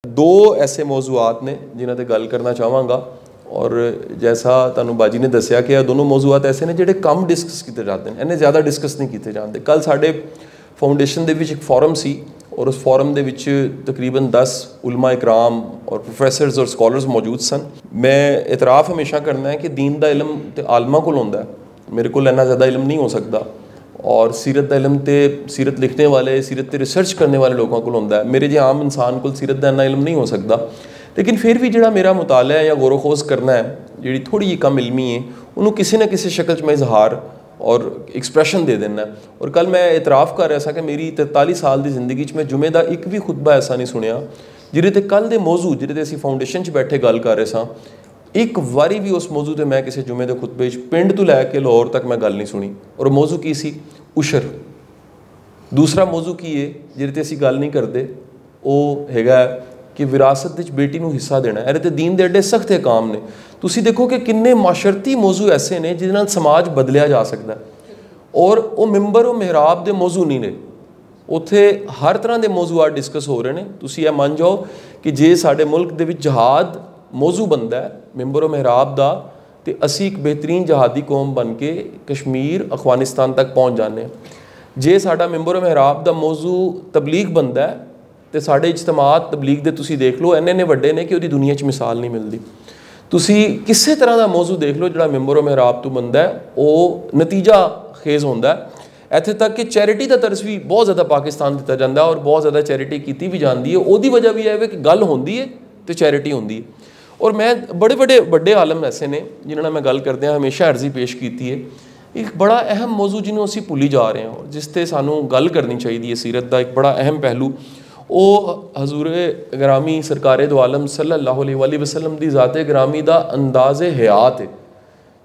दो ऐसे मौजूआत ने जिन्हां ते गल करना चाहांगा और जैसा तुहानूं बाजी ने दस्सिया कि दोनों मौजूआत ऐसे ने जिहड़े कम डिस्कस किए जाते हैं, इन्ने ज़्यादा डिस्कस नहीं किए जाते। कल साडे फाउंडेशन दे विच एक फोरम सी और उस फोरम दे विच तकरीबन 10 उलमा इकराम और प्रोफैसरस और स्कॉलर्स मौजूद सन। मैं इतराफ़ हमेशा करना है कि दीन दा इलम ते आलमा कोल हुंदा है, मेरे को इन्ना ज़्यादा इलम नहीं हो सकता। और सीरत दा इलम ते सीरत लिखने वाले, सीरत ते रिसर्च करने वाले लोगों को हुंदा है। मेरे जे आम इंसान को सीरत दा इन्ना इलम नहीं हो सकता, लेकिन फिर भी जिहड़ा मेरा मुताला या गौरो खोज करना है, जिहड़ी थोड़ी जी कम इलमी है, उन्होंने किसी न किसी शक्ल च मैं इजहार और एक्सप्रैशन दे देना है। और कल मैं इतराफ़ कर रहा था कि मेरी 43 साल की जिंदगी में जुमे का एक भी खुतबा ऐसा नहीं सुनिया जिहदे ते कल दे मौजू जिहदे ते असीं फाउंडेशन च बैठे गल कर रहे सां, एक वारी भी उस मौजू ते मैं किसी जुमे के खुतबे पिंड तो लैके लाहौर तक मैं गल नहीं सुनी। और मौजू की सी? उशर। दूसरा मौजू की है जिहदे ते असीं गल नहीं करते, वो हैगा कि विरासत विच बेटी नूं हिस्सा देना। इहदे ते दीन दे एडे सख्त हकाम ने। तुसीं देखो कि किन्ने माशरती मौजू ऐसे ने जिहदे नाल समाज बदलिया जा सकता है। और वो मिंबर और मेहराब दे मौजू नहीं ने, उत्थे हर तरह के मौजूआत डिस्कस हो रहे हैं। तुसीं यह मान जाओ कि जे साडे मुल्क दे विच जहाद मौजू बनता है मिंबर और मेहराब दा, तो असी एक बेहतरीन जहादी कौम बन के कश्मीर अफगानिस्तान तक पहुँच जाने। जे साडा मिंबर और मेहराब दा मौजू तबलीग बनता है तो साडे इज्तमात तबलीग दे तुसीं देख लो इन्ने वड्डे ने कि उहदी दुनिया च मिसाल नहीं मिलती। तुसीं किसी तरह का मौजू देख लो जिहड़ा मिंबर और मेहराब तो बनता है, वो नतीजा खेज होंदा है। इत्थे तक कि चैरिटी का तरस भी बहुत ज़्यादा पाकिस्तान दिता जाता है और बहुत ज़्यादा चैरिटी की भी जाती है। उसकी वजह भी है कि गल होंदी है तो चैरिटी होंदी है। और मैं बड़े बड़े बड़े आलम ऐसे ने जिन्होंने मैं गल करदे हमेशा अर्जी पेश की है। एक बड़ा अहम मौजू जिन्हों असीं भुली जा रहे हैं और जिस ते सानू गल करनी चाहिए सीरत का एक बड़ा अहम पहलू, वो हजूर ग्रामी सरकारे दो आलम सल्लल्लाहु अलैहि वसल्लम की ज़ाते ग्रामी का अंदाज़ हयात है,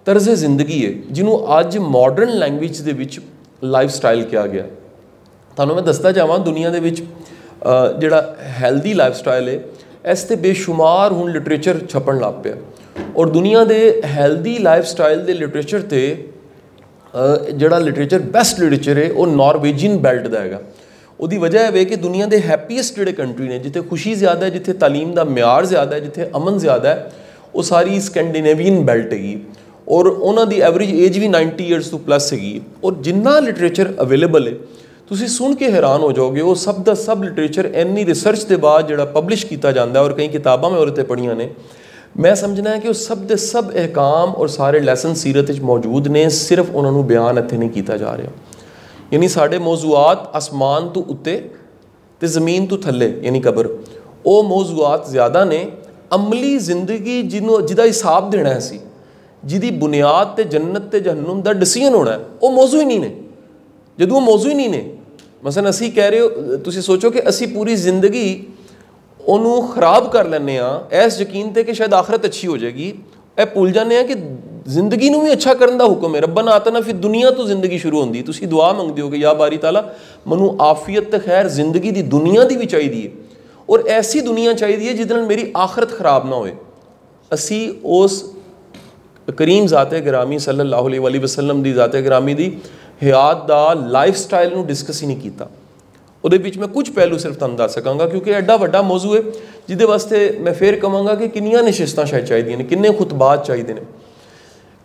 तर्ज जिंदगी है, जिन्हों अज मॉडर्न लैंग्वेज के विच लाइफ स्टाइल किया गया। तुहानूं मैं दसदा जावां दुनिया के विच जिहड़ा हैल्दी लाइफ स्टाइल है, इस ते बेशुमार हुण लिटरेचर छपन लग पिया। और दुनिया के हैल्दी लाइफ स्टाइल के लिटरेचर ते जिहड़ा लिटरेचर बेस्ट लिटरेचर है वो नॉर्वेजियन बेल्ट का है। उसकी वजह है कि दुनिया के हैप्पीएस्ट जिहड़े कंट्री ने, जिथे खुशी ज़्यादा है, जिथे तालीम का म्यार ज़्यादा है, जिथे अमन ज़्यादा है, वो सारी स्कैंडिनेवियन बेल्ट हैगी। और उन्होंने एवरेज एज भी 90 ईयर्स तो प्लस हैगी। और जिन्ना लिटरेचर अवेलेबल है तुसीं सुन के हैरान हो जाओगे। वो सब का सब लिटरेचर इन्नी रिसर्च के बाद जो पब्लिश किया जाता है और कई किताबां मैं उहदे ते पढ़ियां ने, मैं समझना है कि वो सब के सब अहकाम और सारे लैसन सीरत मौजूद ने, सिर्फ उन्होंने बयान इत्थे नहीं किया जा रहा। यानी साढ़े मौजूआत आसमान तो उत्ते ते ज़मीन तो थले यानी कबर, वो मौजूआत ज़्यादा ने। अमली जिंदगी जिदा हिसाब देना है सी, जिदी बुनियाद ते जन्नत ते जहन्नुम दा डिसीजन होना है, वो मौजू ही नहीं ने। जदों वो मौजू ही नहीं ने, मसलन असी कह रहे हो, तुसीं सोचो कि असी पूरी जिंदगी उन्होंने खराब कर लैने इस यकीन ते कि शायद आखरत अच्छी हो जाएगी, यह भूल जाने कि जिंदगी नूं भी अच्छा करने का हुक्म है। रब्बना आतना फिर दुनिया तो जिंदगी शुरू होंदी। तुसीं दुआ मंगदे हो कि या बारी ताला मनु आफियत ते खैर जिंदगी दी दुनिया दी भी चाहिए, और ऐसी दुनिया चाहिए जिहदे नाल मेरी आखरत खराब ना होए। असी उस करीम ज़ाते ग्रामी सल्लल्लाहु अलैहि वसल्लम दी ज़ाते ग्रामी दी हयात दा लाइफ स्टाइल नूं डिस्कस ही नहीं किया। उहदे विच मैं कुछ पहलू सिर्फ तुहानूं दस सकांगा क्योंकि एडा वड्डा मौजू है जिहदे वास्ते मैं फिर कहांगा कि किन्नियां नशिस्तां शायद चाहिए ने, किन्ने खुतबात चाहिए ने।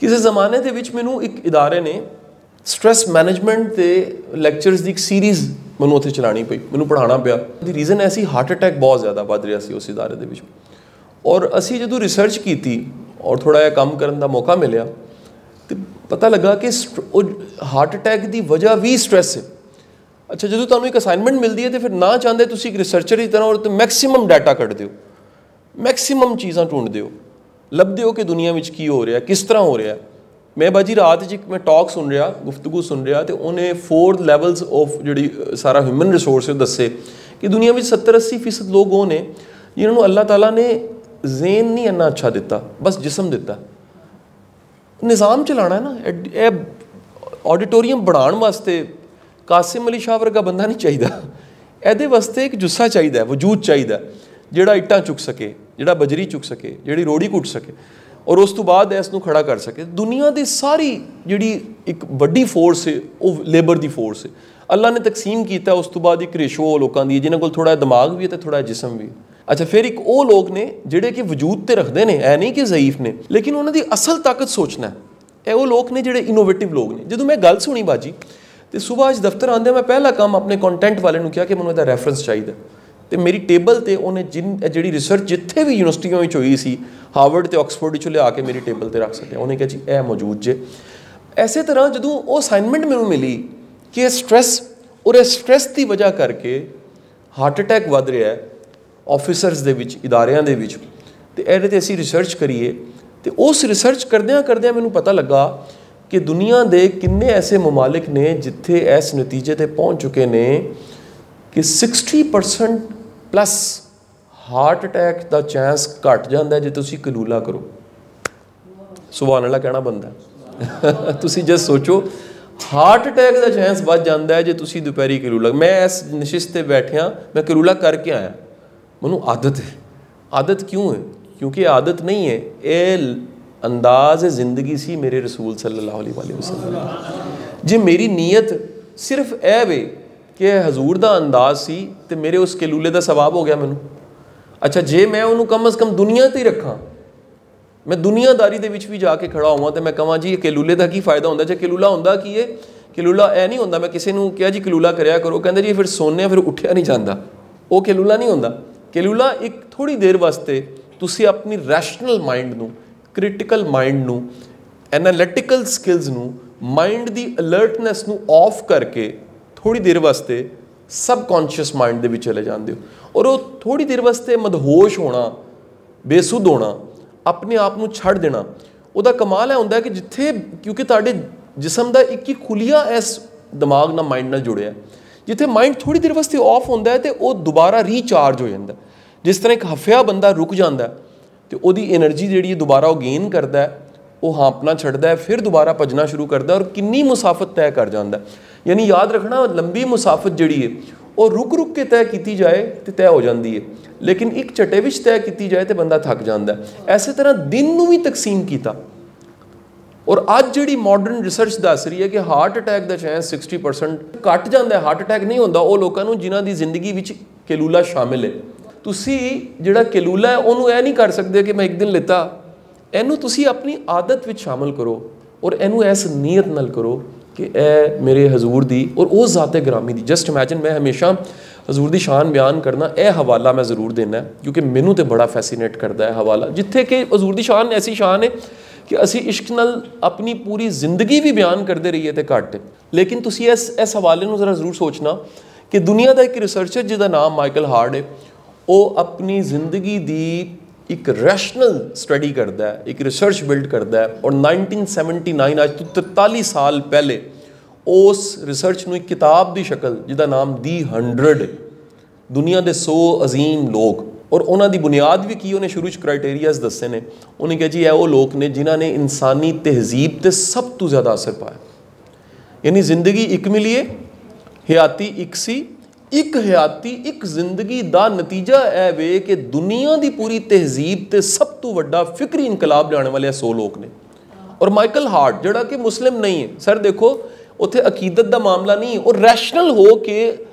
किसी ज़माने दे विच मैनूं एक इदारे ने स्ट्रैस मैनेजमेंट के लैक्चरस की एक सीरीज़ मैनूं उत्थे चलानी पई, मैनूं पढ़ाना पिया। दी रीज़न ऐसी हार्ट अटैक बहुत ज़्यादा वध रहा सी उस इदारे दे विच। और असी जदों रिसर्च की और थोड़ा जिहा काम करने का मौका मिलिया तो पता लगा कि हार्ट अटैक की वजह भी स्ट्रैस है। अच्छा, जो तुहानूं एक असाइनमेंट मिलती है तो फिर ना चाहते तुसीं एक रिसर्चर की तरह और तो मैक्सीमम डाटा कढ़दे हो, मैक्सीमम चीज़ां ढूंढते हो, लभदे हो कि दुनिया में की हो रहा है, किस तरह हो रहा है। मैं बाजी रात च मैं टॉक सुन रहा, गुफ्तगू सुन रहा, तो उन्हें 4 लैवल्स ऑफ जी सारा ह्यूमन रिसोर्स दसे कि दुनिया में 70-80% लोग वो ने जिन्होंने अल्लाह ताला ने ज़ेन नहीं इन्ना अच्छा दिता, बस जिसम दिता। निज़ाम चलाना है ना, ऑडिटोरीयम बनाने वास्ते कासिम अली शाह वर्गा बंदा नहीं चाहिए, ਇਹਦੇ वास्ते एक जुस्सा चाहिए, वजूद चाहिए ਜਿਹੜਾ ਇੱਟਾਂ चुक सके, ਜਿਹੜਾ बजरी चुक सके, ਜਿਹੜੀ रोड़ी घुट सके और उस तो बाद इसनूं खड़ा कर सके। दुनिया की सारी जी एक वड्डी फोर्स है वो लेबर की फोर्स है। अल्लाह ने तकसीम किया, उस तो बाद एक रेशो लोगों की जिन्होंने को थोड़ा दिमाग भी है तो थोड़ा जिसम भी। अच्छा, फिर एक वो लोग ने ਜਿਹੜੇ ਕਿ ਵਜੂਦ ਤੇ ਰੱਖਦੇ ਨੇ, ਐ ਨਹੀਂ ਕਿ ਜ਼ਈਫ ਨੇ, ਲੇਕਿਨ ਉਹਨਾਂ ਦੀ ਅਸਲ ਤਾਕਤ ਸੋਚਣਾ। ਇਹ ਉਹ ਲੋਕ ਨੇ ਜਿਹੜੇ ਇਨੋਵੇਟਿਵ ਲੋਕ ਨੇ। ਜਦੋਂ ਮੈਂ ਗੱਲ ਸੁਣੀ ਬਾਜੀ ਤੇ ਸਵੇਰ ਅੱਜ ਦਫ਼ਤਰ ਆਉਂਦੇ ਮੈਂ ਪਹਿਲਾ ਕੰਮ ਆਪਣੇ ਕੰਟੈਂਟ ਵਾਲੇ ਨੂੰ ਕਿਹਾ ਕਿ ਮੈਨੂੰ ਇਹਦਾ ਰੈਫਰੈਂਸ ਚਾਹੀਦਾ, ਤੇ ਮੇਰੀ ਟੇਬਲ ਤੇ ਉਹਨੇ ਜਿਹੜੀ ਰਿਸਰਚ ਜਿੱਥੇ ਵੀ ਯੂਨੀਵਰਸਿਟੀਆਂ ਵਿੱਚ ਹੋਈ ਸੀ, ਹਾਰਵਰਡ ਤੇ ਆਕਸਫੋਰਡ ਵਿੱਚੋਂ ਲਿਆ ਕੇ ਮੇਰੀ ਟੇਬਲ ਤੇ ਰੱਖ ਸਕਿਆ। ਉਹਨੇ ਕਿਹਾ ਜੀ ਇਹ ਮੌਜੂਦ ਜੇ। ਇਸੇ ਤਰ੍ਹਾਂ ਜਦੋਂ ਉਹ ਅਸਾਈਨਮੈਂਟ ਮੈਨੂੰ ਮਿਲੀ ਕਿ ਇਹ ਸਟ੍ਰੈਸ ਔਰ ਇਹ ਸਟ੍ਰੈਸ ਦੀ ਵਜ੍ਹਾ ਕਰਕੇ ਹਾਰਟ ਅਟੈਕ ਵੱਧ ਰਿਹਾ ਹੈ ਆਫਿਸਰਸ ਦੇ ਵਿੱਚ, ਇਦਾਰਿਆਂ ਦੇ ਵਿੱਚ, ਤੇ ਇਹਦੇ 'ਤੇ ਅਸੀਂ ਰਿਸਰਚ ਕਰੀਏ। ਤੇ ਉਸ ਰਿਸਰਚ ਕਰਦਿਆਂ ਮੈਨੂੰ ਪਤਾ ਲੱਗਾ ਕਿ ਦੁਨੀਆ ਦੇ ਕਿੰਨੇ ਐਸੇ ਮਮਾਲਿਕ ਨੇ ਜਿੱਥੇ ਇਸ ਨਤੀਜੇ 'ਤੇ ਪਹੁੰਚ ਚੁੱਕੇ ਨੇ ਕਿ 60% ਪਲੱਸ ਹਾਰਟ ਅਟੈਕ ਦਾ ਚਾਂਸ ਘੱਟ ਜਾਂਦਾ ਜੇ ਤੁਸੀਂ ਕਲੂਲਾ ਕਰੋ। ਸੁਭਾਨ ਅੱਲਾਹ ਕਹਿਣਾ ਬੰਦਾ। ਤੁਸੀਂ ਜਦ ਸੋਚੋ ਹਾਰਟ ਅਟੈਕ ਦਾ ਚਾਂਸ ਵੱਧ ਜਾਂਦਾ ਜੇ ਤੁਸੀਂ ਦੁਪਹਿਰੀ ਕਲੂਲਾ। ਮੈਂ ਇਸ ਨਸ਼ਿਸਤ 'ਤੇ ਬੈਠਿਆ, ਮੈਂ ਕਲੂਲਾ ਕਰਕੇ ਆਇਆ, ਮੈਨੂੰ ਆਦਤ ਹੈ। ਆਦਤ ਕਿਉਂ ਹੈ? ਕਿਉਂਕਿ ਆਦਤ ਨਹੀਂ ਹੈ, ਇਹ ਅੰਦਾਜ਼ ਜ਼ਿੰਦਗੀ ਸੀ ਮੇਰੇ ਰਸੂਲ ਸੱਲੱਲਾਹੁ ਅਲੈਹਿ ਵਸੱਲਮ। ਜੇ ਮੇਰੀ ਨੀਅਤ ਸਿਰਫ ਇਹ ਵੇ ਕਿ ਹਜ਼ੂਰ ਦਾ ਅੰਦਾਜ਼ ਸੀ ਤੇ ਮੇਰੇ ਉਸ ਕਲੂਲੇ ਦਾ ਸਵਾਬ ਹੋ ਗਿਆ ਮੈਨੂੰ। ਅੱਛਾ, ਜੇ ਮੈਂ ਉਹਨੂੰ ਕਮ ਅਜ਼ ਕਮ ਦੁਨੀਆ 'ਤੇ ਹੀ ਰੱਖਾਂ, ਮੈਂ ਦੁਨੀਆਦਾਰੀ ਦੇ ਵਿੱਚ ਵੀ ਜਾ ਕੇ ਖੜਾ ਹੋਵਾਂ ਤੇ ਮੈਂ ਕਹਾਂ ਜੀ ਇਹ ਕਲੂਲੇ ਦਾ ਕੀ ਫਾਇਦਾ ਹੁੰਦਾ? ਜੇ ਕਲੂਲਾ ਹੁੰਦਾ ਕੀ ਹੈ? ਕਲੂਲਾ ਇਹ ਨਹੀਂ ਹੁੰਦਾ। ਮੈਂ ਕਿਸੇ ਨੂੰ ਕਿਹਾ ਜੀ ਕਲੂਲਾ ਕਰਿਆ ਕਰੋ, ਕਹਿੰਦੇ ਜੀ ਫਿਰ ਸੋਨੇ ਫਿਰ ਉੱਠਿਆ ਨਹੀਂ ਜਾਂਦਾ। ਉਹ ਕਲੂਲਾ ਨਹੀਂ ਹੁੰਦਾ। ਕਲੂਲਾ ਇੱਕ ਥੋੜ੍ਹੀ ਦੇਰ ਵਾਸਤੇ ਤੁਸੀਂ ਆਪਣੀ ਰੈਸ਼ਨਲ ਮਾਈਂਡ ਨੂੰ, ਕ੍ਰਿਟੀਕਲ ਮਾਈਂਡ ਨੂੰ, ਐਨਾਲਿਟੀਕਲ ਸਕਿੱਲਸ ਨੂੰ, ਮਾਈਂਡ ਦੀ ਅਲਰਟਨੈਸ ਨੂੰ ਆਫ ਕਰਕੇ ਥੋੜ੍ਹੀ ਦੇਰ ਵਾਸਤੇ ਸਬਕੌਂਸ਼ੀਅਸ ਮਾਈਂਡ ਦੇ ਵਿੱਚ ਚਲੇ ਜਾਂਦੇ ਹੋ। ਔਰ ਉਹ ਥੋੜ੍ਹੀ ਦੇਰ ਵਾਸਤੇ ਮਦਹੋਸ਼ ਹੋਣਾ, ਬੇਸੁੱਧ ਹੋਣਾ, ਆਪਣੇ ਆਪ ਨੂੰ ਛੱਡ ਦੇਣਾ, ਉਹਦਾ ਕਮਾਲ ਇਹ ਹੁੰਦਾ ਕਿ ਜਿੱਥੇ, ਕਿਉਂਕਿ ਤੁਹਾਡੇ ਜਿਸਮ ਦਾ ਇੱਕ ਹੀ ਖੁਲੀਆ ਇਸ ਦਿਮਾਗ ਨਾਲ, ਮਾਈਂਡ ਨਾਲ ਜੁੜਿਆ, ਜਿੱਥੇ ਮਾਈਂਡ ਥੋੜ੍ਹੀ ਦੇਰ ਵਾਸਤੇ ਆਫ ਹੁੰਦਾ ਹੈ ਤੇ ਉਹ ਦੁਬਾਰਾ ਰੀਚਾਰਜ ਹੋ ਜਾਂਦਾ। ਜਿਸ ਤਰ੍ਹਾਂ ਇੱਕ ਹਫਿਆ ਬੰਦਾ ਰੁਕ ਜਾਂਦਾ ਤੇ ਉਹਦੀ એનર્ਜੀ ਜਿਹੜੀ ਹੈ ਦੁਬਾਰਾ ਉਹ ਗੇਨ ਕਰਦਾ ਹੈ, ਉਹ ਹਾਂਪਣਾ ਛੱਡਦਾ ਹੈ, ਫਿਰ ਦੁਬਾਰਾ ਭੱਜਣਾ ਸ਼ੁਰੂ ਕਰਦਾ ਔਰ ਕਿੰਨੀ ਮੁਸਾਫਤ ਤੈਅ ਕਰ ਜਾਂਦਾ। ਯਾਨੀ ਯਾਦ ਰੱਖਣਾ, ਲੰਬੀ ਮੁਸਾਫਤ ਜਿਹੜੀ ਹੈ ਉਹ ਰੁਕ ਰੁਕ ਕੇ ਤੈਅ ਕੀਤੀ ਜਾਏ ਤੇ ਤੈਅ ਹੋ ਜਾਂਦੀ ਹੈ, ਲੇਕਿਨ ਇੱਕ ਝਟੇ ਵਿੱਚ ਤੈਅ ਕੀਤੀ ਜਾਏ ਤੇ ਬੰਦਾ ਥੱਕ ਜਾਂਦਾ। ਐਸੇ ਤਰ੍ਹਾਂ ਦਿਨ ਨੂੰ ਵੀ ਤਕਸੀਮ ਕੀਤਾ। ਔਰ ਅੱਜ ਜਿਹੜੀ ਮਾਡਰਨ ਰਿਸਰਚ ਦੱਸ ਰਹੀ ਹੈ ਕਿ ਹਾਰਟ ਅਟੈਕ ਦਾ ਚਾਂਸ 60% ਘੱਟ ਜਾਂਦਾ। ਹਾਰਟ ਅਟੈਕ ਨਹੀਂ ਹੁੰਦਾ ਉਹ ਲੋਕਾਂ ਨੂੰ ਜਿਨ੍ਹਾਂ ਦੀ ਜ਼ਿੰਦਗੀ ਵਿੱਚ ਕਲੂਲਾ ਸ਼ਾਮਿਲ ਹੈ। ਤੁਸੀਂ ਜਿਹੜਾ ਕਲੂਲਾ ਹੈ ਉਹਨੂੰ ਇਹ ਨਹੀਂ ਕਰ ਸਕਦੇ ਕਿ ਮੈਂ ਇੱਕ ਦਿਨ ਲਿੱਤਾ। ਇਹਨੂੰ ਤੁਸੀਂ ਆਪਣੀ ਆਦਤ ਵਿੱਚ ਸ਼ਾਮਿਲ ਕਰੋ ਔਰ ਇਹਨੂੰ ਇਸ ਨੀਅਤ ਨਾਲ ਕਰੋ ਕਿ ਇਹ ਮੇਰੇ ਹਜ਼ੂਰ ਦੀ ਔਰ ਉਹ ਜ਼ਾਤੇ ਗ੍ਰਾਮੀ ਦੀ। ਜਸਟ ਇਮੈਜਿਨ, ਮੈਂ ਹਮੇਸ਼ਾ ਹਜ਼ੂਰ ਦੀ ਸ਼ਾਨ ਬਿਆਨ ਕਰਨਾ, ਇਹ ਹਵਾਲਾ ਮੈਂ ਜ਼ਰੂਰ ਦੇਣਾ ਕਿਉਂਕਿ ਮੈਨੂੰ ਤਾਂ ਬੜਾ ਫੈਸੀਨੇਟ ਕਰਦਾ ਹੈ ਹਵਾਲਾ, ਜਿੱਥੇ ਕਿ ਹਜ਼ੂਰ ਦੀ ਸ਼ਾਨ ਐਸੀ ਸ਼ਾਨ ਹੈ ਕਿ ਅਸੀਂ ਇਸ਼ਕ ਨਾਲ ਆਪਣੀ ਪੂਰੀ ਜ਼ਿੰਦਗੀ ਵੀ ਬਿਆਨ ਕਰਦੇ ਰਹੀਏ ਤੇ ਘੱਟ ਹੈ। ਲੇਕਿਨ ਤੁਸੀਂ ਇਸ ਹਵਾਲੇ ਨੂੰ ਜ਼ਰਾ ਜ਼ਰੂਰ ਸੋਚਣਾ ਕਿ ਦੁਨੀਆ ਦਾ ਇੱਕ ਰਿਸਰਚਰ ਜਿਹਦਾ ਨਾਮ ਮਾਈਕਲ ਹਾਰਟ ਹੈ, ਉਹ ਆਪਣੀ ਜ਼ਿੰਦਗੀ ਦੀ ਇੱਕ ਰੈਸ਼ਨਲ ਸਟੱਡੀ ਕਰਦਾ ਹੈ, ਇੱਕ ਰਿਸਰਚ ਬਿਲਡ ਕਰਦਾ ਹੈ ਔਰ 1979 ਅੱਜ ਤੋਂ 43 ਸਾਲ ਪਹਿਲੇ ਉਸ ਰਿਸਰਚ ਨੂੰ ਇੱਕ ਕਿਤਾਬ ਦੀ ਸ਼ਕਲ ਜਿਹਦਾ ਨਾਮ ਦੀ 100 ਦੁਨੀਆ ਦੇ 100 ਅਜ਼ੀਮ ਲੋਕ, ਔਰ ਉਹਨਾਂ ਦੀ ਬੁਨਿਆਦ ਵੀ ਕੀ, ਉਹਨੇ ਸ਼ੁਰੂ 'ਚ ਕ੍ਰਾਈਟੇਰੀਆਜ਼ ਦੱਸੇ ਨੇ। ਉਹਨੇ ਕਿਹਾ ਜੀ ਇਹ ਉਹ ਲੋਕ ਨੇ ਜਿਨ੍ਹਾਂ ਨੇ ਇਨਸਾਨੀ ਤਹਿਜ਼ੀਬ 'ਤੇ ਸਭ ਤੋਂ ਜ਼ਿਆਦਾ ਅਸਰ ਪਾਇਆ। ਯਾਨੀ ਜ਼ਿੰਦਗੀ ਇੱਕ ਮਿਲੀ ਹੈ, ਹਯਾਤੀ ਇੱਕ ਸੀ, ਇੱਕ ਹਯਾਤੀ ਇੱਕ ਜ਼ਿੰਦਗੀ ਦਾ ਨਤੀਜਾ ਇਹ ਵੇ ਕਿ ਦੁਨੀਆ ਦੀ ਪੂਰੀ ਤਹਿਜ਼ੀਬ 'ਤੇ ਸਭ ਤੋਂ ਵੱਡਾ ਫਿਕਰੀ ਇਨਕਲਾਬ ਲਿਆਉਣ ਵਾਲੇ 100 ਲੋਕ ਨੇ। ਔਰ ਮਾਈਕਲ ਹਾਰਟ ਜਿਹੜਾ ਕਿ ਮੁਸਲਿਮ ਨਹੀਂ ਹੈ, ਸਰ ਦੇਖੋ ਉੱਥੇ ਅਕੀਦਤ ਦਾ ਮਾਮਲਾ ਨਹੀਂ, ਉਹ ਰੈਸ਼ਨਲ ਹੋ ਕੇ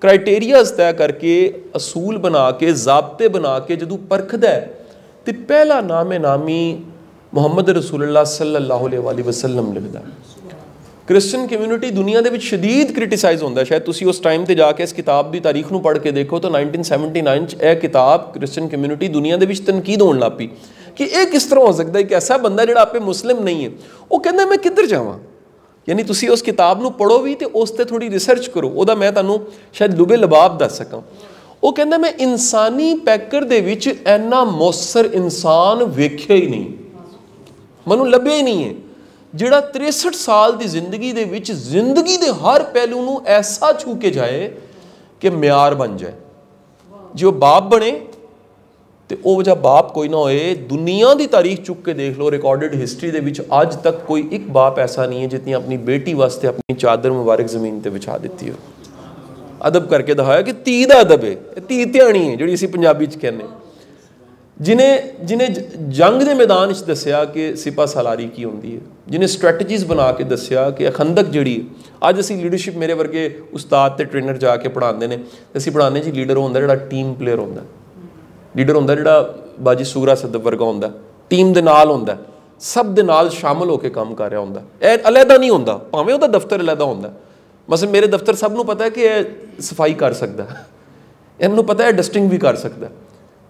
ਕ੍ਰਾਈਟੇਰੀਆਜ਼ ਤੈਅ ਕਰਕੇ, ਅਸੂਲ ਬਣਾ ਕੇ, ਜ਼ਾਬਤੇ ਬਣਾ ਕੇ ਜਦੋਂ ਪਰਖਦਾ ਹੈ ਤੇ ਪਹਿਲਾ ਨਾਮੇ ਨਾਮੀ ਮੁਹੰਮਦ ਰਸੂਲullah ਸੱਲੱਲਾਹੁ ਅਲੈਹਿ ਵਸੱਲਮ ਲਿਖਦਾ। ਕ੍ਰਿਸਚਨ ਕਮਿਊਨਿਟੀ ਦੁਨੀਆ ਦੇ ਵਿੱਚ ਸ਼ਦੀਦ ਕ੍ਰਿਟੀਸਾਈਜ਼ ਹੁੰਦਾ। ਸ਼ਾਇਦ ਤੁਸੀਂ ਉਸ ਟਾਈਮ ਤੇ ਜਾ ਕੇ ਇਸ ਕਿਤਾਬ ਦੀ ਤਾਰੀਖ ਨੂੰ ਪੜ੍ਹ ਕੇ ਦੇਖੋ ਤਾਂ 1979 'ਚ ਇਹ ਕਿਤਾਬ ਕ੍ਰਿਸਚਨ ਕਮਿਊਨਿਟੀ ਦੁਨੀਆ ਦੇ ਵਿੱਚ ਤਨਕੀਦ ਹੋਣ ਲੱਗ ਪਈ ਕਿ ਇਹ ਕਿਸ ਤਰ੍ਹਾਂ ਹੋ ਸਕਦਾ ਹੈ ਕਿ ਐਸਾ ਬੰਦਾ ਜਿਹੜਾ ਆਪੇ ਮੁਸਲਿਮ ਨਹੀਂ ਹੈ, ਉਹ ਕਹਿੰਦਾ ਮੈਂ ਕਿੱਧਰ ਜਾਵਾਂ। ਯਾਨੀ ਤੁਸੀਂ ਉਸ ਕਿਤਾਬ ਨੂੰ ਪੜ੍ਹੋ ਵੀ ਤੇ ਉਸ 'ਤੇ ਥੋੜ੍ਹੀ ਰਿਸਰਚ ਕਰੋ। ਉਹਦਾ ਮੈਂ ਤੁਹਾਨੂੰ ਸ਼ਾਇਦ ਲੁਬੇ ਲਬਾਬ ਦੱਸ ਸਕਾਂ। ਉਹ ਕਹਿੰਦਾ ਮੈਂ ਇਨਸਾਨੀ ਪੈਕਰ ਦੇ ਵਿੱਚ ਇੰਨਾ ਮੌਸਰ ਇਨਸਾਨ ਵੇਖਿਆ ਹੀ ਨਹੀਂ, ਮੈਨੂੰ ਲੱਭਿਆ ਹੀ ਨਹੀਂ ਹੈ ਜਿਹੜਾ 63 ਸਾਲ ਦੀ ਜ਼ਿੰਦਗੀ ਦੇ ਵਿੱਚ ਜ਼ਿੰਦਗੀ ਦੇ ਹਰ ਪਹਿਲੂ ਨੂੰ ਐਸਾ ਛੂ ਕੇ ਜਾਏ ਕਿ ਮਿਆਰ ਬਣ ਜਾਏ। ਜੇ ਉਹ ਬਾਪ ਬਣੇ ਤੇ ਉਹ ਵਜ੍ਹਾ ਬਾਪ ਕੋਈ ਨਾ ਹੋਏ। ਦੁਨੀਆ ਦੀ ਤਾਰੀਖ ਚੁੱਕ ਕੇ ਦੇਖ ਲਓ, ਰਿਕਾਰਡਡ ਹਿਸਟਰੀ ਦੇ ਵਿੱਚ ਅੱਜ ਤੱਕ ਕੋਈ ਇੱਕ ਬਾਪ ਐਸਾ ਨਹੀਂ ਹੈ ਜਿਤਨੀ ਆਪਣੀ ਬੇਟੀ ਵਾਸਤੇ ਆਪਣੀ ਚਾਦਰ ਮੁਬਾਰਕ ਜ਼ਮੀਨ ਤੇ ਵਿਛਾ ਦਿੱਤੀ ਹੋ। ਅਦਬ ਕਰਕੇ ਦਿਖਾਇਆ ਕਿ ਧੀ ਦਾ ਅਦਬ ਹੈ, ਧੀ ਧਿਆਣੀ ਹੈ ਜਿਹੜੀ ਅਸੀਂ ਪੰਜਾਬੀ 'ਚ ਕਹਿੰਦੇ। ਜਿਹਨੇ ਜੰਗ ਦੇ ਮੈਦਾਨ 'ਚ ਦੱਸਿਆ ਕਿ ਸਿਪਾ ਸਾਲਾਰੀ ਕੀ ਹੁੰਦੀ ਹੈ, ਜਿਹਨੇ ਸਟ੍ਰੈਟਜੀਜ਼ ਬਣਾ ਕੇ ਦੱਸਿਆ ਕਿ ਖੰਦਕ ਜਿਹੜੀ ਹੈ। ਅੱਜ ਅਸੀਂ ਲੀਡਰਸ਼ਿਪ, ਮੇਰੇ ਵਰਗੇ ਉਸਤਾਦ ਤੇ ਟ੍ਰੇਨਰ ਜਾ ਕੇ ਪੜ੍ਹਾਉਂਦੇ ਨੇ, ਅਸੀਂ ਪੜ੍ਹਾਉਂਦੇ ਜੀ ਲੀਡਰ ਹੁੰਦਾ ਜਿਹੜਾ ਟੀਮ ਪਲੇਅਰ ਹੁੰਦਾ। ਲੀਡਰ ਹੁੰਦਾ ਜਿਹੜਾ ਬਾਜੀ ਸੂਰਾ ਸਦਬ ਵਰਗਾ ਹੁੰਦਾ, ਟੀਮ ਦੇ ਨਾਲ ਹੁੰਦਾ, ਸਭ ਦੇ ਨਾਲ ਸ਼ਾਮਲ ਹੋ ਕੇ ਕੰਮ ਕਰ ਰਿਹਾ ਹੁੰਦਾ। ਇਹ ਅਲੱਗਾ ਨਹੀਂ ਹੁੰਦਾ, ਭਾਵੇਂ ਉਹਦਾ ਦਫ਼ਤਰ ਅਲੱਗਾ ਹੁੰਦਾ। ਮਸਲ ਮੇਰੇ ਦਫ਼ਤਰ ਸਭ ਨੂੰ ਪਤਾ ਹੈ ਕਿ ਇਹ ਸਫਾਈ ਕਰ ਸਕਦਾ, ਇਹਨੂੰ ਪਤਾ ਹੈ ਡਸਟਿੰਗ ਵੀ ਕਰ ਸਕਦਾ।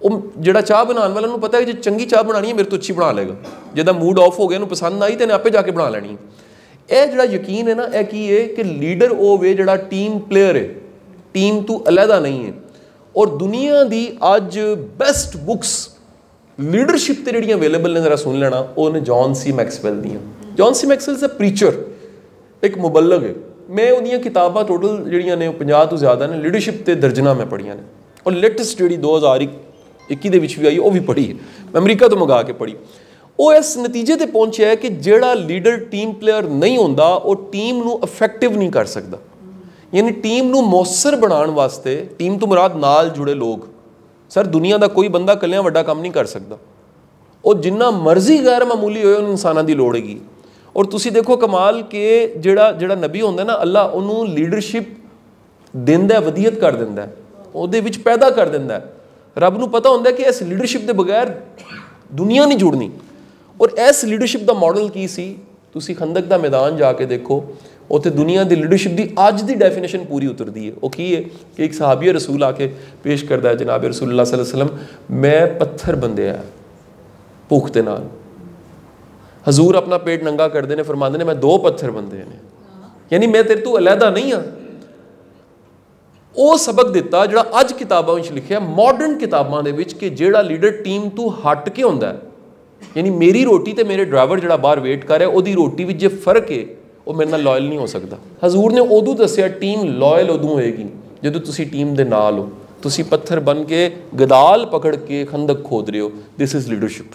ਉਹ ਜਿਹੜਾ ਚਾਹ ਬਣਾਉਣ ਵਾਲਾ ਨੂੰ ਪਤਾ ਹੈ ਕਿ ਜੇ ਚੰਗੀ ਚਾਹ ਬਣਾਉਣੀ ਹੈ ਮੇਰੇ ਤੋਂ ਅੱਛੀ ਬਣਾ ਲਏਗਾ, ਜਿਹਦਾ ਮੂਡ ਆਫ ਹੋ ਗਿਆ, ਇਹਨੂੰ ਪਸੰਦ ਆਈ ਤਾਂ ਇਹਨੇ ਆਪੇ ਜਾ ਕੇ ਬਣਾ ਲੈਣੀ ਹੈ। ਇਹ ਜਿਹੜਾ ਯਕੀਨ ਹੈ ਨਾ, ਇਹ ਕੀ ਹੈ ਕਿ ਲੀਡਰ ਉਹ ਹੋਵੇ ਜਿਹੜਾ ਟੀਮ ਪਲੇਅਰ ਹੈ, ਟੀਮ ਤੋਂ ਅਲੱਗਾ ਨਹੀਂ ਹੈ। ਔਰ ਦੁਨੀਆ ਦੀ ਅੱਜ ਬੈਸਟ ਬੁੱਕਸ ਲੀਡਰਸ਼ਿਪ ਤੇ ਜਿਹੜੀਆਂ ਅਵੇਲੇਬਲ ਨੇ, ਜ਼ਰਾ ਸੁਣ ਲੈਣਾ, ਉਹ ਨੇ ਜੌਨ ਸੀ ਮੈਕਸਵੈਲ ਦੀਆਂ। John C Maxwell is a preacher, ਇੱਕ ਮੁਬਲਗ ਹੈ। ਮੈਂ ਉਹਦੀਆਂ ਕਿਤਾਬਾਂ ਟੋਟਲ ਜਿਹੜੀਆਂ ਨੇ ਉਹ 50 ਤੋਂ ਜ਼ਿਆਦਾ ਨੇ, ਲੀਡਰਸ਼ਿਪ ਤੇ ਦਰਜਨਾਂ ਮੈਂ ਪੜ੍ਹੀਆਂ ਨੇ। ਔਰ ਲੇਟੈਸਟ ਜਿਹੜੀ 2021 ਦੇ ਵਿੱਚ ਵੀ ਆਈ ਉਹ ਵੀ ਪੜ੍ਹੀ ਹੈ, ਮੈਂ ਅਮਰੀਕਾ ਤੋਂ ਮੰਗਾ ਕੇ ਪੜ੍ਹੀ। ਉਹ ਇਸ ਨਤੀਜੇ ਤੇ ਪਹੁੰਚਿਆ ਕਿ ਜਿਹੜਾ ਲੀਡਰ ਟੀਮ ਪਲੇਅਰ ਨਹੀਂ ਹੁੰਦਾ ਉਹ ਟੀਮ ਨੂੰ ਇਫੈਕਟਿਵ ਨਹੀਂ ਕਰ ਸਕਦਾ। ਯਾਨੀ ਟੀਮ ਨੂੰ ਮੌਸਰ ਬਣਾਉਣ ਵਾਸਤੇ, ਟੀਮ ਤੋਂ ਮੁਰਾਦ ਨਾਲ ਜੁੜੇ ਲੋਕ, ਸਰ ਦੁਨੀਆ ਦਾ ਕੋਈ ਬੰਦਾ ਇਕੱਲਿਆਂ ਵੱਡਾ ਕੰਮ ਨਹੀਂ ਕਰ ਸਕਦਾ। ਉਹ ਜਿੰਨਾ ਮਰਜ਼ੀ ਗੈਰ ਮਾਮੂਲੀ ਹੋਏ, ਉਹਨੂੰ ਇਨਸਾਨਾਂ ਦੀ ਲੋੜ ਹੈਗੀ। ਔਰ ਤੁਸੀਂ ਦੇਖੋ ਕਮਾਲ ਕਿ ਜਿਹੜਾ ਨਬੀ ਹੁੰਦਾ ਨਾ, ਅੱਲਾ ਉਹਨੂੰ ਲੀਡਰਸ਼ਿਪ ਦਿੰਦਾ, ਵਧੀਅਤ ਕਰ ਦਿੰਦਾ, ਉਹਦੇ ਵਿੱਚ ਪੈਦਾ ਕਰ ਦਿੰਦਾ। ਰੱਬ ਨੂੰ ਪਤਾ ਹੁੰਦਾ ਕਿ ਇਸ ਲੀਡਰਸ਼ਿਪ ਦੇ ਬਗੈਰ ਦੁਨੀਆ ਨਹੀਂ ਜੁੜਨੀ। ਔਰ ਇਸ ਲੀਡਰਸ਼ਿਪ ਦਾ ਮਾਡਲ ਕੀ ਸੀ? ਤੁਸੀਂ ਖੰਦਕ ਦਾ ਮੈਦਾਨ ਜਾ ਕੇ ਦੇਖੋ, ਉੱਥੇ ਦੁਨੀਆ ਦੀ ਲੀਡਰਸ਼ਿਪ ਦੀ ਅੱਜ ਦੀ ਡੈਫੀਨੇਸ਼ਨ ਪੂਰੀ ਉਤਰਦੀ ਹੈ। ਉਹ ਕੀ ਹੈ ਕਿ ਇੱਕ ਸਹਾਬੀ ਰਸੂਲ ਆ ਕੇ ਪੇਸ਼ ਕਰਦਾ ਹੈ, ਜਨਾਬ ਰਸੂਲੁल्लाह सल्लल्लाहु अलैहि वसल्लम, ਮੈਂ ਪੱਥਰ ਬੰਦਿਆ ਭੁੱਖ ਦੇ ਨਾਲ। ਹਜ਼ੂਰ ਆਪਣਾ ਪੇਟ ਨੰਗਾ ਕਰਦੇ ਨੇ, ਫਰਮਾਉਂਦੇ ਨੇ ਮੈਂ 2 ਪੱਥਰ ਬੰਦੇ ਨੇ, ਯਾਨੀ ਮੈਂ ਤੇਰੇ ਤੋਂ ਅਲੱਗਾ ਨਹੀਂ ਹਾਂ। ਉਹ ਸਬਕ ਦਿੱਤਾ ਜਿਹੜਾ ਅੱਜ ਕਿਤਾਬਾਂ ਵਿੱਚ ਲਿਖਿਆ, ਮਾਡਰਨ ਕਿਤਾਬਾਂ ਦੇ ਵਿੱਚ, ਕਿ ਜਿਹੜਾ ਲੀਡਰ ਟੀਮ ਤੋਂ ਹਟ ਕੇ ਹੁੰਦਾ, ਯਾਨੀ ਮੇਰੀ ਰੋਟੀ ਤੇ ਮੇਰੇ ਡਰਾਈਵਰ ਜਿਹੜਾ ਬਾਹਰ ਵੇਟ ਕਰ ਰਿਹਾ, ਉਹਦੀ ਰੋਟੀ ਵਿੱਚ ਜੇ ਫਰਕ ਹੈ, ਉਹ ਮੇਰੇ ਨਾਲ ਲਾਇਲ ਨਹੀਂ ਹੋ ਸਕਦਾ। ਹਜ਼ੂਰ ਨੇ ਉਦੋਂ ਦੱਸਿਆ ਟੀਮ ਲਾਇਲ ਉਦੋਂ ਹੋਏਗੀ ਜਦੋਂ ਤੁਸੀਂ ਟੀਮ ਦੇ ਨਾਲ ਹੋ। ਤੁਸੀਂ ਪੱਥਰ ਬਣ ਕੇ ਗਦਾਲ ਪਕੜ ਕੇ ਖੰਦਕ ਖੋਦ ਰਹੇ ਹੋ, ਦਿਸ ਇਜ਼ ਲੀਡਰਸ਼ਿਪ।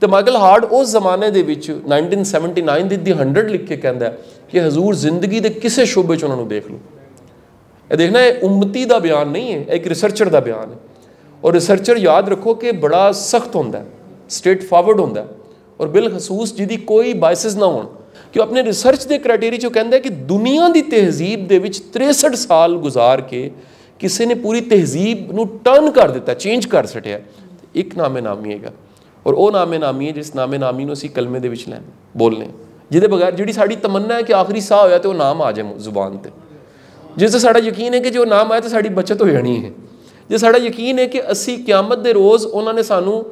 ਤੇ ਮਾਈਕਲ ਹਾਰਡ ਉਸ ਜ਼ਮਾਨੇ ਦੇ ਵਿੱਚ 1979 ਦੀ 100 ਲਿਖ ਕੇ ਕਹਿੰਦਾ ਕਿ ਹਜ਼ੂਰ ਜ਼ਿੰਦਗੀ ਦੇ ਕਿਸੇ ਸ਼ੋਬੇ 'ਚ ਉਹਨਾਂ ਨੂੰ ਦੇਖ ਲਓ। ਇਹ ਦੇਖਣਾ, ਇਹ ਉਮਤੀ ਦਾ ਬਿਆਨ ਨਹੀਂ ਹੈ, ਇਹ ਇੱਕ ਰਿਸਰਚਰ ਦਾ ਬਿਆਨ ਹੈ। ਔਰ ਰਿਸਰਚਰ ਯਾਦ ਰੱਖੋ ਕਿ ਬੜਾ ਸਖਤ ਹੁੰਦਾ, ਸਟ੍ਰੇਟ ਫਾਰਵਰਡ ਹੁੰਦਾ, ਔਰ ਬਿਲਖਸੂਸ ਜਿਹਦੀ ਕੋਈ ਬਾਇਸਿਸ ਨਾ ਹੋਣ। ਕਿ ਉਹ ਆਪਣੇ ਰਿਸਰਚ ਦੇ ਕ੍ਰਾਈਟੇਰੀਆ 'ਚੋਂ ਕਹਿੰਦਾ ਕਿ ਦੁਨੀਆ ਦੀ ਤਹਿਜ਼ੀਬ ਦੇ ਵਿੱਚ 63 ਸਾਲ ਗੁਜ਼ਾਰ ਕੇ ਕਿਸੇ ਨੇ ਪੂਰੀ ਤਹਿਜ਼ੀਬ ਨੂੰ ਟਰਨ ਕਰ ਦਿੱਤਾ, ਚੇਂਜ ਕਰ ਸਟਿਆ। ਇੱਕ ਨਾਮੇ ਨਾਮੀ ਹੈਗਾ, ਔਰ ਉਹ ਨਾਮੇ ਨਾਮੀ ਹੈ ਜਿਸ ਨਾਮੇ ਨਾਮੀ ਨੂੰ ਅਸੀਂ ਕਲਮੇ ਦੇ ਵਿੱਚ ਲੈਣ ਬੋਲਨੇ, ਜਿਹਦੇ ਬਗੈਰ ਜਿਹੜੀ ਸਾਡੀ ਤਮੰਨਾ ਹੈ ਕਿ ਆਖਰੀ ਸਾਹ ਹੋਇਆ ਤੇ ਉਹ ਨਾਮ ਆ ਜਾਏ ਜ਼ੁਬਾਨ ਤੇ, ਜਿਸ 'ਤੇ ਸਾਡਾ ਯਕੀਨ ਹੈ ਕਿ ਜੋ ਨਾਮ ਆਇਆ ਤਾਂ ਸਾਡੀ ਬੱਚਤ ਹੋ ਜਾਣੀ ਹੈ, ਜੇ ਸਾਡਾ ਯਕੀਨ ਹੈ ਕਿ ਅਸੀਂ ਕਿਆਮਤ ਦੇ ਰੋਜ਼ ਉਹਨਾਂ ਨੇ ਸਾਨੂੰ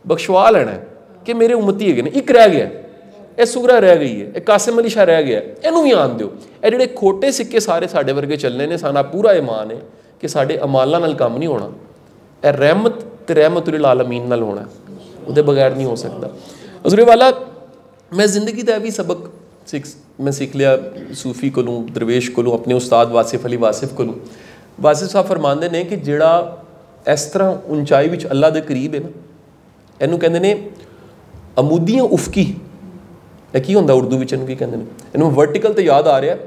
ਬਖਸ਼ਵਾ ਲੈਣਾ ਕਿ ਮੇਰੇ ਉਮਤੀ ਹੈਗੇ ਨੇ। ਇੱਕ ਰਹਿ ਗਿਆ, ਇਹ ਸੂਰਾ ਰਹਿ ਗਈ ਹੈ, ਇਹ ਕਾਸਿਮ ਅਲੀ ਸ਼ਾਹ ਰਹਿ ਗਿਆ, ਇਹਨੂੰ ਵੀ ਆਣ ਦਿਓ। ਇਹ ਜਿਹੜੇ ਖੋਟੇ ਸਿੱਕੇ ਸਾਰੇ ਸਾਡੇ ਵਰਗੇ ਚੱਲਣੇ ਨੇ, ਸਾਡਾ ਪੂਰਾ ਈਮਾਨ ਹੈ ਕਿ ਸਾਡੇ ਅਮਾਲਾਂ ਨਾਲ ਕੰਮ ਨਹੀਂ ਹੋਣਾ, ਇਹ ਰਹਿਮਤ ਤੇ ਰਹਿਮਤੁਲ ਆਲਮੀਨ ਨਾਲ ਹੋਣਾ, ਉਹਦੇ ਬਗੈਰ ਨਹੀਂ ਹੋ ਸਕਦਾ। ਹਜ਼ੂਰੇ ਵਾਲਾ, ਮੈਂ ਜ਼ਿੰਦਗੀ ਦਾ ਵੀ ਸਬਕ ਮੈਂ ਸਿੱਖ ਲਿਆ ਸੂਫੀ ਕੋਲੋਂ, ਦਰਵੇਸ਼ ਕੋਲੋਂ, ਆਪਣੇ ਉਸਤਾਦ ਵਾਸਿਫ ਅਲੀ ਵਾਸਿਫ ਕੋਲੋਂ। ਵਾਸਿਫ ਸਾਹਿਬ ਫਰਮਾਉਂਦੇ ਨੇ ਕਿ ਜਿਹੜਾ ਇਸ ਤਰ੍ਹਾਂ ਉਚਾਈ ਵਿੱਚ ਅੱਲਾ ਦੇ ਕਰੀਬ ਹੈ ਨਾ, ਇਹਨੂੰ ਕਹਿੰਦੇ ਨੇ ਅਮੂਦੀਆਂ ਉਫਕੀ। ਇਹ ਕੀ ਹੁੰਦਾ ਉਰਦੂ ਵਿੱਚ, ਇਹਨੂੰ ਕੀ ਕਹਿੰਦੇ ਨੇ? ਇਹਨੂੰ ਵਰਟੀਕਲ ਤੇ ਯਾਦ ਆ ਰਿਹਾ,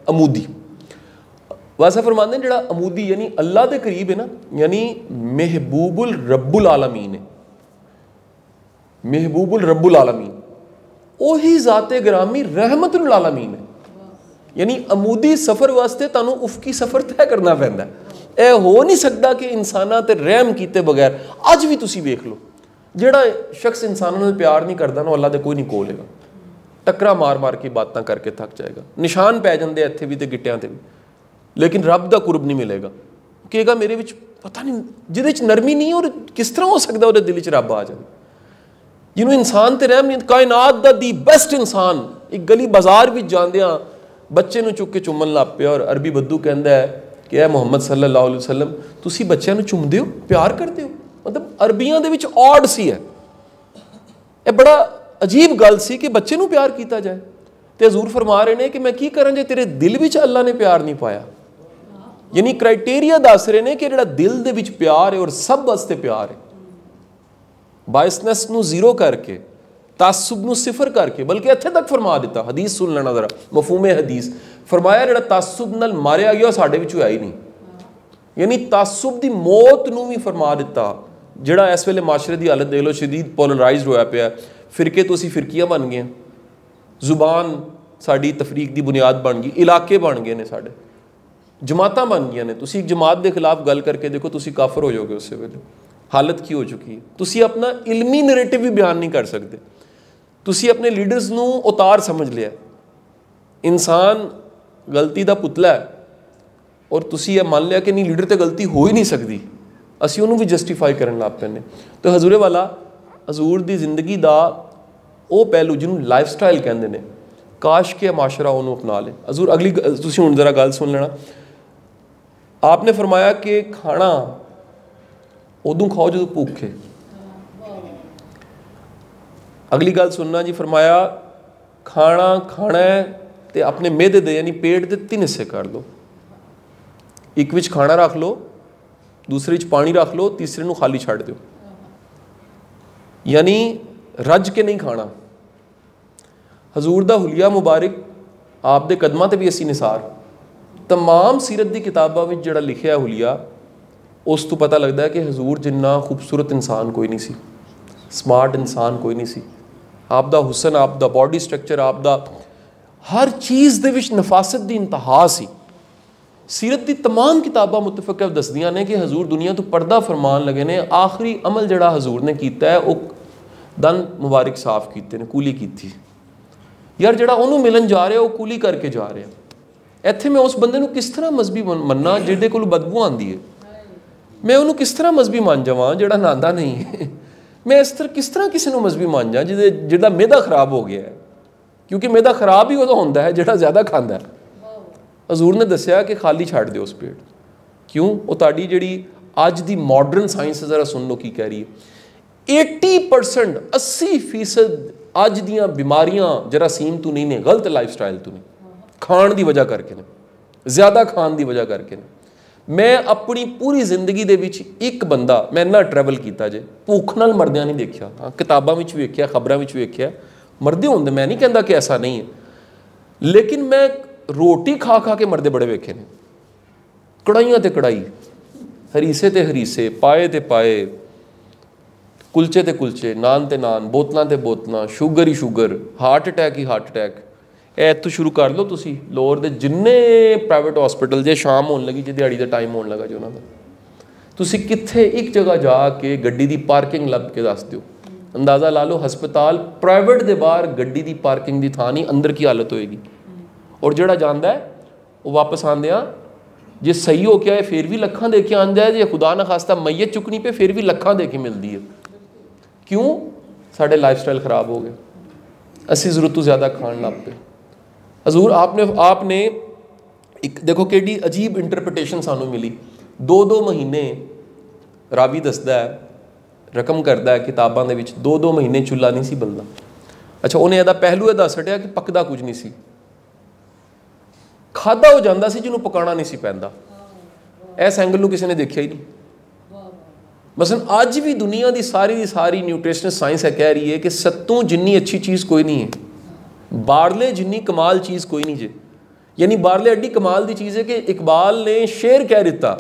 ਅਮੂਦੀ। ਵਾਸਿਫ ਫਰਮਾਉਂਦੇ ਨੇ ਜਿਹੜਾ ਅਮੂਦੀ ਯਾਨੀ ਅੱਲਾ ਦੇ ਕਰੀਬ ਹੈ ਨਾ, ਯਾਨੀ ਮਹਿਬੂਬੁਲ ਰੱਬੁਲ ਆਲਮੀਨ ਹੈ, ਮਹਿਬੂਬੁਲ ਰੱਬੁਲ ਆਲਮੀਨ, ਉਹੀ ਜ਼ਾਤੇ ਗਰਾਮੀ ਰਹਿਮਤੁਲ ਆਲਮੀਨ ਹੈ। ਯਾਨੀ ਅਮੂਦੀ ਸਫ਼ਰ ਵਾਸਤੇ ਤੁਹਾਨੂੰ ਉਫਕੀ ਸਫ਼ਰ ਤੈਅ ਕਰਨਾ ਪੈਂਦਾ। ਇਹ ਹੋ ਨਹੀਂ ਸਕਦਾ ਕਿ ਇਨਸਾਨਾਂ ਤੇ ਰਹਿਮ ਕੀਤੇ ਬਗੈਰ। ਅੱਜ ਵੀ ਤੁਸੀਂ ਵੇਖ ਲਓ, ਜਿਹੜਾ ਸ਼ਖਸ ਇਨਸਾਨਾਂ ਨਾਲ ਪਿਆਰ ਨਹੀਂ ਕਰਦਾ ਨਾ, ਅੱਲਾ ਦੇ ਕੋਈ ਨਹੀਂ ਕੋਲ ਹੈਗਾ, ਟੱਕਰਾ ਮਾਰ ਮਾਰ ਕੇ ਬਾਤਾਂ ਕਰਕੇ ਥੱਕ ਜਾਏਗਾ, ਨਿਸ਼ਾਨ ਪੈ ਜਾਂਦੇ ਇੱਥੇ ਵੀ ਤੇ ਗਿੱਟਿਆਂ ਤੇ ਵੀ, ਲੇਕਿਨ ਰੱਬ ਦਾ ਕੁਰਬ ਨਹੀਂ ਮਿਲੇਗਾ। ਕਹੇਗਾ ਮੇਰੇ ਵਿੱਚ ਪਤਾ ਨਹੀਂ, ਜਿਹਦੇ 'ਚ ਨਰਮੀ ਨਹੀਂ, ਔਰ ਕਿਸ ਤਰ੍ਹਾਂ ਹੋ ਸਕਦਾ ਉਹਦੇ ਦਿਲ 'ਚ ਰੱਬ ਆ ਜਾਵੇ, ਜਿਹਨੂੰ ਇਨਸਾਨ ਤੇ ਰਹਿਮ ਨਹੀਂ। ਕਾਇਨਾਤ ਦਾ ਦੀ ਬੈਸਟ ਇਨਸਾਨ ਇੱਕ ਗਲੀ ਬਾਜ਼ਾਰ ਵਿੱਚ ਜਾਂਦਿਆਂ ਬੱਚੇ ਨੂੰ ਚੁੱਕ ਕੇ ਚੁੰਮਣ ਲੱਗ ਪਿਆ, ਔਰ ਅਰਬੀ ਬੱਦੂ ਕਹਿੰਦਾ ਹੈ ਕਿ ਇਹ ਮੁਹੰਮਦ ਸੱਲੱਲਾਹੁ ਅਲੈਹਿ ਵਸੱਲਮ, ਤੁਸੀਂ ਬੱਚਿਆਂ ਨੂੰ ਚੁੰਮਦੇ ਹੋ, ਪਿਆਰ ਕਰਦੇ ਹੋ? ਮਤਲਬ ਅਰਬੀਆਂ ਦੇ ਵਿੱਚ ਔਡ ਸੀ ਹੈ, ਇਹ ਬੜਾ ਅਜੀਬ ਗੱਲ ਸੀ ਕਿ ਬੱਚੇ ਨੂੰ ਪਿਆਰ ਕੀਤਾ ਜਾਏ। ਤੇ ਹਜ਼ੂਰ ਫਰਮਾ ਰਹੇ ਨੇ ਕਿ ਮੈਂ ਕੀ ਕਰਾਂ ਜੇ ਤੇਰੇ ਦਿਲ ਵਿੱਚ ਅੱਲਾ ਨੇ ਪਿਆਰ ਨਹੀਂ ਪਾਇਆ। ਯਾਨੀ ਕ੍ਰਾਈਟੇਰੀਆ ਦੱਸ ਰਹੇ ਨੇ ਕਿ ਜਿਹੜਾ ਦਿਲ ਦੇ ਵਿੱਚ ਪਿਆਰ ਹੈ ਔਰ ਸਭ ਵਾਸਤੇ ਪਿਆਰ ਹੈ, ਬਾਇਸਨੈਸ ਨੂੰ ਜ਼ੀਰੋ ਕਰਕੇ, ਤਾਸੁਬ ਨੂੰ ਸਿਫਰ ਕਰਕੇ, ਬਲਕਿ ਇੱਥੇ ਤੱਕ ਫਰਮਾ ਦਿੱਤਾ, ਹਦੀਸ ਸੁਣ ਲੈਣਾ ਜ਼ਰਾ, ਮਫਹੂਮ ਹਦੀਸ ਫਰਮਾਇਆ ਜਿਹੜਾ ਤਾਸੁਬ ਨਾਲ ਮਾਰਿਆ ਗਿਆ ਉਹ ਸਾਡੇ ਵਿੱਚੋਂ ਆਈ ਨਹੀਂ। ਯਾਨੀ ਤਾਸੁਬ ਦੀ ਮੌਤ ਨੂੰ ਵੀ ਫਰਮਾ ਦਿੱਤਾ। ਜਿਹੜਾ ਇਸ ਵੇਲੇ ਮਾਸ਼ਰੇ ਦੀ ਹਾਲਤ ਦੇਖ ਲਓ, ਸ਼ਦੀਦ ਪੋਲਰਾਈਜ਼ਡ ਹੋਇਆ ਪਿਆ, ਫਿਰਕੇ ਤੋਂ ਅਸੀਂ ਫਿਰਕੀਆਂ ਬਣ ਗਏ, ਜ਼ੁਬਾਨ ਸਾਡੀ ਤਫਰੀਕ ਦੀ ਬੁਨਿਆਦ ਬਣ ਗਈ, ਇਲਾਕੇ ਬਣ ਗਏ ਨੇ, ਸਾਡੇ ਜਮਾਤਾਂ ਬਣ ਗਈਆਂ ਨੇ। ਤੁਸੀਂ ਇੱਕ ਜਮਾਤ ਦੇ ਖਿਲਾਫ ਗੱਲ ਕਰਕੇ ਦੇਖੋ, ਤੁਸੀਂ ਕਾਫਰ ਹੋ ਜਾਓਗੇ ਉਸੇ ਵੇਲੇ। ਹਾਲਤ ਕੀ ਹੋ ਚੁੱਕੀ ਹੈ। ਤੁਸੀਂ ਆਪਣਾ ਇਲਮੀ ਨੈਰੇਟਿਵ ਵੀ ਬਿਆਨ ਨਹੀਂ ਕਰ ਸਕਦੇ। ਤੁਸੀਂ ਆਪਣੇ ਲੀਡਰਸ ਨੂੰ ਉਤਾਰ ਸਮਝ ਲਿਆ। ਇਨਸਾਨ ਗਲਤੀ ਦਾ ਪੁਤਲਾ ਹੈ ਔਰ ਤੁਸੀਂ ਇਹ ਮੰਨ ਲਿਆ ਕਿ ਨਹੀਂ ਲੀਡਰ ਤੇ ਗਲਤੀ ਹੋ ਹੀ ਨਹੀਂ ਸਕਦੀ, ਅਸੀਂ ਉਹਨੂੰ ਵੀ ਜਸਟੀਫਾਈ ਕਰਨ ਲੱਗ ਪੈਂਦੇ। ਤਾਂ ਹਜ਼ੂਰੇ ਵਾਲਾ ਹਜ਼ੂਰ ਦੀ ਜ਼ਿੰਦਗੀ ਦਾ ਉਹ ਪਹਿਲੂ ਜਿਹਨੂੰ ਲਾਈਫ ਸਟਾਈਲ ਕਹਿੰਦੇ ਨੇ, ਕਾਸ਼ ਕਿ ਮਾਸ਼ਰਾ ਉਹਨੂੰ ਅਪਣਾ ਲੇ। ਹਜ਼ੂਰ ਅਗਲੀ ਤੁਸੀਂ ਹੁਣ ਜ਼ਰਾ ਗੱਲ ਸੁਣ ਲੈਣਾ। आपने फरमाया कि खाना उदों खाओ जो भूखे। अगली गल सुनना जी, फरमाया खाना खाना है तो अपने मेदे दे यानी पेट के 3 हिस्से कर लो। एक विच खाना रख लो, दूसरे विच पानी रख लो, तीसरे नूं खाली छड्ड दो। यानी रज के नहीं खाना। हजूर दा हुलिया मुबारक आप दे कदमां ते भी असी निसार तमाम सीरत की किताबों में जिहड़ा लिखिया हुलिया उस तो पता लगता है कि हजूर जिन्ना खूबसूरत इंसान कोई नहीं सी, स्मार्ट इंसान कोई नहीं सी। आपदा हुसन, आपदा बॉडी स्ट्रक्चर, आपदा हर चीज़ दे विच नफासत की इंतहा सी। सीरत की तमाम किताबां मुतफिक दसदियां ने कि हजूर दुनिया तो पर्दा फरमान लगे ने। आखिरी अमल जिहड़ा हजूर ने कीता है वो दंद मुबारक साफ कीते ने, कूली की। यार जिहड़ा उहनूं मिलन जा रहा वो कूली करके जा रहा। ਇੱਥੇ मैं उस बंदे ਨੂੰ किस तरह मजहबी ਮੰਨਾਂ ਜਿਹਦੇ ਕੋਲ बदबू आती है। मैं ਉਹਨੂੰ किस तरह मजहबी ਮੰਨ ਜਾਵਾਂ ਜਿਹੜਾ ਨਹਾਉਂਦਾ नहीं है। मैं इस तरह किस तरह किसी ਨੂੰ मजहबी ਮੰਨ ਜਾ ਜਿਹਦਾ ਮਿਹਦਾ ਖਰਾਬ ਹੋ ਗਿਆ ਹੈ, क्योंकि ਮਿਹਦਾ ਖਰਾਬ ਹੀ ਉਦੋਂ ਹੁੰਦਾ ਹੈ ਜਿਹੜਾ ਜ਼ਿਆਦਾ ਖਾਂਦਾ ਹੈ। ਹਜ਼ੂਰ ਨੇ ਦੱਸਿਆ ਕਿ ਖਾਲੀ ਛੱਡ ਦਿਓ ਉਸ ਪੇਟ। ਕਿਉਂ? ਉਹ ਤੁਹਾਡੀ ਜਿਹੜੀ ਅੱਜ ਦੀ ਮਾਡਰਨ ਸਾਇੰਸ ਜ਼ਰਾ ਸੁਣ ਲਓ ਕੀ ਕਹਿ ਰਹੀ ਹੈ। 80% 80% ਅੱਜ ਦੀਆਂ ਬਿਮਾਰੀਆਂ ਜਰਾਸੀਮ ਤੋਂ ਨਹੀਂ ਨੇ, ਗਲਤ ਲਾਈਫ ਸਟਾਈਲ ਤੋਂ ਨੇ, ਖਾਣ ਦੀ ਵਜ੍ਹਾ ਕਰਕੇ ਨੇ, ਜ਼ਿਆਦਾ ਖਾਣ ਦੀ ਵਜ੍ਹਾ ਕਰਕੇ ਨੇ। ਮੈਂ ਆਪਣੀ ਪੂਰੀ ਜ਼ਿੰਦਗੀ ਦੇ ਵਿੱਚ ਇੱਕ ਬੰਦਾ, ਮੈਂ ਇੰਨਾ ਟਰੈਵਲ ਕੀਤਾ ਜੇ, ਭੁੱਖ ਨਾਲ ਮਰਦਿਆਂ ਨਹੀਂ ਦੇਖਿਆ। ਹਾਂ, ਕਿਤਾਬਾਂ ਵਿੱਚ ਵੇਖਿਆ, ਖਬਰਾਂ ਵਿੱਚ ਵੇਖਿਆ, ਮਰਦੇ ਹੁੰਦੇ, ਮੈਂ ਨਹੀਂ ਕਹਿੰਦਾ ਕਿ ਐਸਾ ਨਹੀਂ ਹੈ, ਲੇਕਿਨ ਮੈਂ ਰੋਟੀ ਖਾ ਖਾ ਕੇ ਮਰਦੇ ਬੜੇ ਵੇਖੇ ਨੇ। ਕੜਾਈਆਂ ਤੇ ਕੜਾਈ, ਹਰੀਸੇ ਤੇ ਹਰੀਸੇ, ਪਾਏ ਤੇ ਪਾਏ, ਕੁਲਚੇ ਤੇ ਕੁਲਚੇ, ਨਾਨ ਤੇ ਨਾਨ, ਬੋਤਲਾਂ ਤੇ ਬੋਤਲਾਂ, ਸ਼ੂਗਰ ਹੀ ਸ਼ੂਗਰ, ਹਾਰਟ ਅਟੈਕ ਹੀ ਹਾਰਟ ਅਟੈਕ। ਇਹ ਇੱਥੋਂ ਸ਼ੁਰੂ ਕਰ ਲਓ ਤੁਸੀਂ, ਲੋਅਰ ਦੇ ਜਿੰਨੇ ਪ੍ਰਾਈਵੇਟ ਹਸਪੀਟਲ ਜੇ ਸ਼ਾਮ ਹੋਣ ਲੱਗੀ, ਜੇ ਦਿਹਾੜੀ ਦਾ ਟਾਈਮ ਹੋਣ ਲੱਗਾ ਜੀ ਉਹਨਾਂ ਦਾ, ਤੁਸੀਂ ਕਿੱਥੇ ਇੱਕ ਜਗ੍ਹਾ ਜਾ ਕੇ ਗੱਡੀ ਦੀ ਪਾਰਕਿੰਗ ਲੱਭ ਕੇ ਦੱਸ ਦਿਓ। ਅੰਦਾਜ਼ਾ ਲਾ ਲਓ ਹਸਪਤਾਲ ਪ੍ਰਾਈਵੇਟ ਦੇ ਬਾਹਰ ਗੱਡੀ ਦੀ ਪਾਰਕਿੰਗ ਦੀ ਥਾਂ ਨਹੀਂ, ਅੰਦਰ ਕੀ ਹਾਲਤ ਹੋਏਗੀ। ਔਰ ਜਿਹੜਾ ਜਾਂਦਾ ਹੈ ਉਹ ਵਾਪਸ ਆਉਂਦਿਆਂ ਜੇ ਸਹੀ ਹੋ ਕੇ ਆਏ ਫਿਰ ਵੀ ਲੱਖਾਂ ਦੇ ਕੇ ਆਉਂਦਾ ਹੈ, ਜੇ ਖੁਦਾ ਨਾ ਖਾਸਤਾ ਮਈਅਤ ਚੁੱਕਣੀ ਪਏ ਫਿਰ ਵੀ ਲੱਖਾਂ ਦੇ ਕੇ ਮਿਲਦੀ ਹੈ। ਕਿਉਂ? ਸਾਡੇ ਲਾਈਫ ਸਟਾइल ख़राब हो गए, ਅਸੀਂ ਜ਼ਰੂरत ਤੋਂ ਜ਼ਿਆਦਾ ਖਾਣ ਲੱਗ ਪਏ। हजूर आपने एक देखो कि अजीब इंटरप्रटेशन सानू मिली। 2-2 महीने रावी दसदा है, रकम करता है किताबों के विच 2-2 महीने चुल्हा नहीं सी बलदा। अच्छा, उन्हें यदा पहलू यह दस हटिया कि पकदा कुछ नहीं सी, खादा हो जाता सी जिन्होंने पकाना नहीं सी पैंदा। इस एंगल को किसी ने देखा ही नहीं। मसलन अज भी दुनिया की सारी न्यूट्रिशनल साइंस है कह रही है कि सत्तों जिन्नी अच्छी चीज़ कोई नहीं है, बारले जिन्नी कमाल चीज़ कोई नहीं जे। यानी बारले एडी कमाल की चीज़ है कि इकबाल ने शेर कह दिता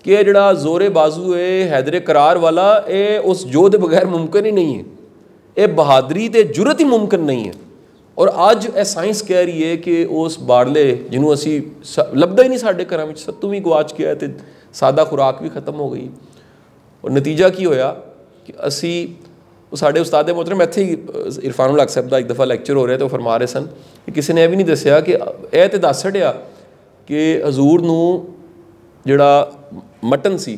कि यह जड़ा जोरे बाजू है हैदरे करार वाला, ये उस जो के बगैर मुमकिन ही नहीं है, ये बहादरी ते जुरत ही मुमकिन नहीं है। और अज यह साइंस कह रही है कि उस बारले जिन्हों असी लभदा ही नहीं, साडे घरां विच सत्तू भी गुआच गया ते सादा खुराक भी खत्म हो गई। और नतीजा की होया कि असी साढ़े उस्ताद मोहतरम इत्थे ही इरफानुल हक साहब का एक दफ़ा लैक्चर हो रहा तो फरमा रहे सन कि किसी ने यह भी नहीं दसिया कि यह तो दस छड़िया कि हजूर नूं जिहड़ा मटन सी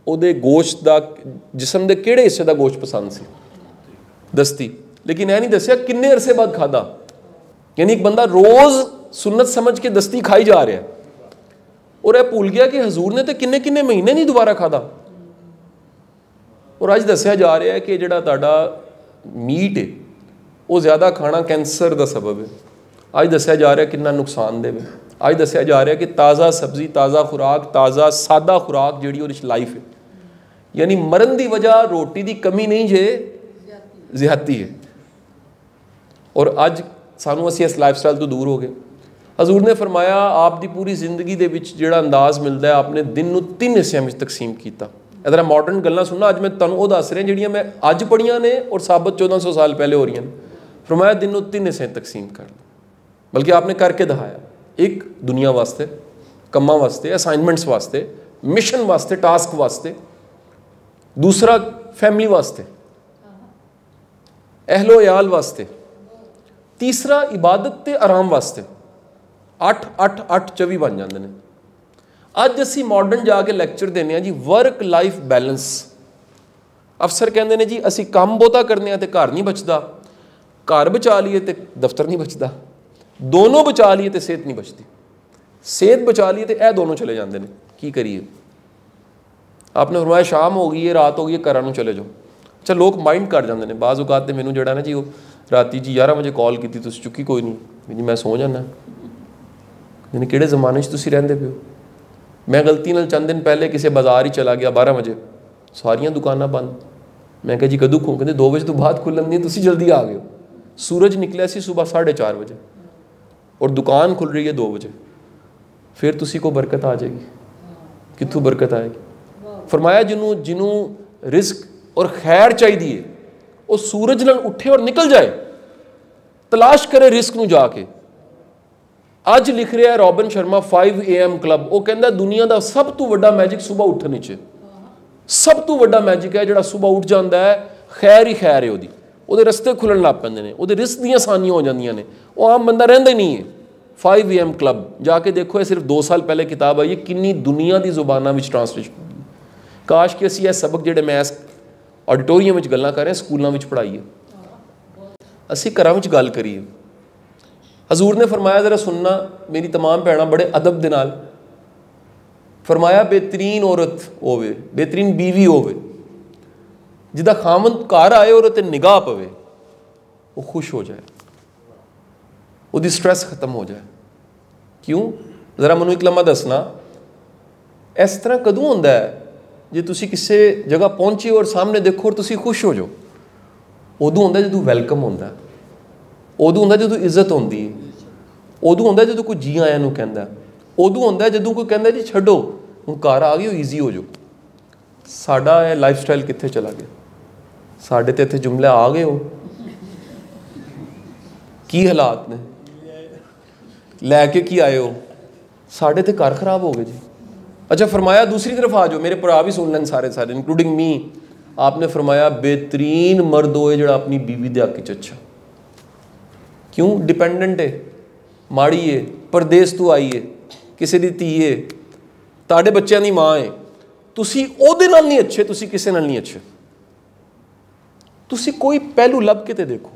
उहदे गोश्त का जिसम के किहड़े हिस्से का गोश्त पसंद सी दसती, लेकिन यह नहीं दसिया किन्ने अरसे बाद खादा। यानी एक बंदा रोज़ सुन्नत समझ के दस्ती खाई जा रहा है और यह भूल गया कि हजूर ने तो किन्ने किन्ने महीने नहीं दोबारा खादा। और अज दसिया जा रहा है कि जिहड़ा तुहाडा मीट है वो ज़्यादा खाना कैंसर का सबब है। अज दसिया जा रहा है कितना नुकसानदेह है। अज दसिया जा रहा है कि ताज़ा सब्जी, ताज़ा खुराक, ताज़ा सादा खुराक जिहड़ी उहदे च लाइफ है। यानी मरण की वजह रोटी की कमी नहीं जे, ज़्यादती है। और अज सानू असीं इस लाइफ स्टाइल तो दूर हो गए। हजूर ने फरमाया आपकी पूरी जिंदगी के विच जिहड़ा अंदाज़ मिलता है, आपने दिन नूं 3 हिस्सों में तकसीम किया। इधर मॉडर्न गल्लां सुनना, अज मैं तुहानूं वो दस रहा जिहड़ियां मैं अज पढ़ियां ने और साबित 1400 साल पहले हो रही हैं। फरमाया दिन नूं 3 हिस्से तकसीम कर लो, बल्कि आपने करके दिखाया। एक दुनिया वास्ते, कम्मां वास्ते, असाइनमेंट्स वास्ते, मिशन वास्ते, टास्क वास्ते। दूसरा फैमिली वास्ते, अहलो याल वास्ते, तीसरा इबादत ते आराम वास्ते। 8 8 8 24 बन जाते हैं। अज असी मॉडर्न जाके लैक्चर देने जी वर्क लाइफ बैलेंस। अफसर कहते हैं जी असी काम बहुता करने तो घर नहीं बचता, घर बचा लीए तो दफ्तर नहीं बचता, दोनों बचा लीए तो सेहत नहीं बचती, सेहत बचा लीए तो यह दोनों चले जाते हैं। की करिए? आपने फरमाया शाम हो गई है, रात हो गई है, घरों चले जाओ। अच्छा, लोग माइंड कर जाते हैं। बाज़ औकात तो मैनू जड़ा ना जी वो राती जी 11 बजे कॉल की तुम चुकी कोई नहीं जी, मैं सो जाना। यानी किहड़े जमाने तुसीं रहिंदे पे हो? मैं गलती नाल चंद दिन पहले किसी बाजार ही चला गया 12 बजे, सारियां दुकानां बंद। मैं कहा जी कदों खूँ? कहते 2 बजे तो बाद खुलन दी, तुसीं जल्दी आ गए हो। सूरज निकलिया सी सुबह 4:30 बजे और दुकान खुल रही है 2 बजे। फिर तुसीं को बरकत आ जाएगी? कित्थों बरकत आएगी? फरमाया जिन्हों रिस्क और खैर चाहिए वो सूरज नाल उठे और निकल जाए, तलाश करे रिस्क नूं जाके। अज लिख रहा है रॉबिन शर्मा 5 AM क्लब, वो कहता दुनिया का सब तो वड्डा मैजिक सुबह उठने च, सब तो वड्डा मैजिक है जिहड़ा सुबह उठ जाता है, खैर ही खैर है। वो रस्ते खुलन लग पैंदे ने, वो रिस्क दी आसानियां हो जांदियां ने, वो आम बंदा रहिंदा ही नहीं है। 5 AM क्लब जाके देखो, ये सिर्फ 2 साल पहले किताब आई है, किन्नी दुनिया की जुबानों में ट्रांसलेशन। काश कि असी यह सबक जिहड़े मैं ऑडिटोरीयम में गल्लां कर रहे हैं स्कूलों में पढ़ाईए, असी घरों में गल करिए। हजूर ने फरमाया, ज़रा सुनना मेरी तमाम भैणां बड़े अदब दे नाल, फरमाया बेहतरीन औरत होवे, बेहतरीन बीवी होवे, जिदा खामन घर आए और ते निगाह पवे, वो खुश हो जाए, उसकी स्ट्रैस खत्म हो जाए। क्यों? ज़रा मैनूं एक लम्हा दसना, इस तरह कदों होंदा है जे तुसी किसी जगह पहुंचे और सामने देखो और तुसी खुश हो जाओ? उदों होंदा जदों वेलकम होंदा है, उदों होंदा जदों इज्जत होंदी है, उदों होंदा जदों कोई जी आया नूं कहंदा, उदों होंदा जदों कोई कहंदा जी छड्डो हुण घर आ गए हो, ईजी हो जाओ। साडा यह लाइफ स्टाइल कित्थे चला गया? साडे ते इत्थे जुमले आ गए हो, की हालात ने, लैके की आए हो? साडे ते घर खराब हो गए जी। अच्छा, फरमाया दूसरी तरफ आ जाओ, मेरे भरा भी सुन लें सारे इंक्लूडिंग मी। आपने फरमाया बेहतरीन मर्द होए जिहड़ा अपनी बीवी दे हक च अच्छा। क्यों? डिपेंडेंट है, माड़ी है, परदेस तो आई है, किसी दी धी है, ताड़े बच्चों की माँ है, तुसी ओहदे नाल नहीं अच्छे, तुसी किसी नाल नहीं अच्छे। तुसी कोई पहलू लभ के ते देखो।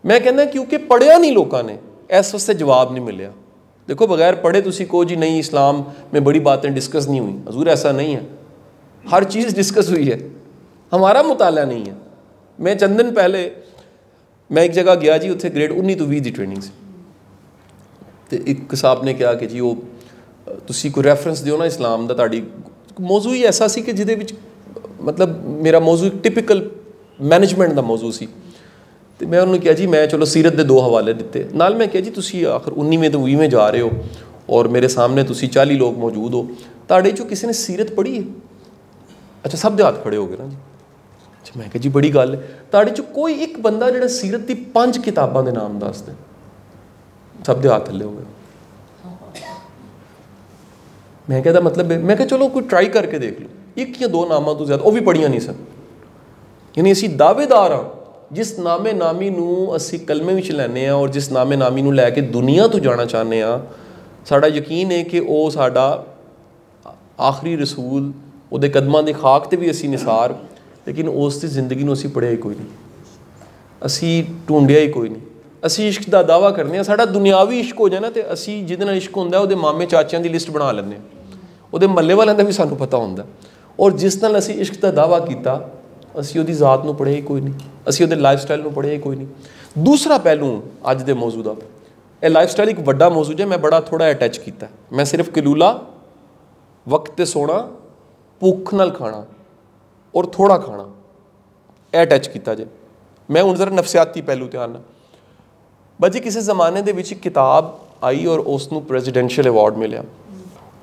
मैं कहना क्योंकि पढ़िया नहीं लोगों ने, इस वास्ते जवाब नहीं मिलया। देखो बगैर पढ़े तुसी को जी नहीं इस्लाम में बड़ी बातें डिस्कस नहीं हुई, हजूर ऐसा नहीं है, हर चीज़ डिस्कस हुई है, हमारा मुताला नहीं है। मैं चंद दिन पहले मैं एक जगह गया जी, उत्थे ग्रेड 19 तो 20 की ट्रेनिंग से, तो एक साहब ने कहा कि जी वो तुसी कोई रैफरेंस दिओ ना इस्लाम का, ताड़ी मौजू ही ऐसा सी कि जिहदे विच मतलब मेरा मौजू एक टिपिकल मैनेजमेंट का मौजू सी। तो मैं उन्होंने कहा जी मैं चलो सीरत के 2 हवाले दिते नाल। मैं कहा जी तुसी आखिर 19वें तो 20वें जा रहे हो और मेरे सामने तुसी 40 लोग मौजूद हो, ताड़े चो किसी ने सीरत पढ़ी है? अच्छा, सब दे हाथ खड़े हो गए ना जी। अच्छा, मैं कहा जी बड़ी गल है, ताड़े चो कोई एक बंदा जिहड़ा सीरत की 5 किताबां के नाम दस दे? सब दे हाथ थल्ले हो गए। मैं कहता मतलब मैं कहा चलो कोई ट्राई करके देख लो, 1 या 2 नामां तो ज़्यादा, वो भी पढ़िया नहीं सन। यानी असी दावेदार हाँ जिस नामे नामी नूं असी कलमे विच लैने आ और जिस नामे नामी नूं लैके दुनिया तो जाना चाहते हैं, साड़ा यकीन है कि वो साड़ा आखिरी रसूल, उहदे कदमां दी खाक ते भी असी निसार, लेकिन उसकी जिंदगी नूं असी पढ़िया ही कोई नहीं, असी ढूंढिया ही कोई नहीं। असी इश्क का दावा करने हैं, साड़ा दुनियावी इश्क हो जाए ना तो असी जिहदे नाल इश्क हुंदा उहदे मामे चाचियां दी लिस्ट बना लैंदे हां, उहदे महल्ले वालियां दा भी सानूं पता हुंदा, और जिस नाल असी इश्क का दावा किया असी उहदी ज़ात नूं पढ़िया ही कोई नहीं, असी उहदे लाइफ स्टाइल नूं पढ़िया ही कोई नहीं। दूसरा पहलू अज दे मौजू दा, यह लाइफ स्टाइल एक वड्डा मौजू है, मैं बड़ा थोड़ा अटैच किया। मैं सिर्फ कलूला, वक्त ते सोना, भुख नाल खाना और थोड़ा खाना, यह अटैच किया जे। मैं हुण जरा नफसियाती पहलू ध्यान नाल बाजी, किसी ज़माने दे विच किताब आई और उसनूं प्रेजिडेंशियल अवार्ड मिलिया।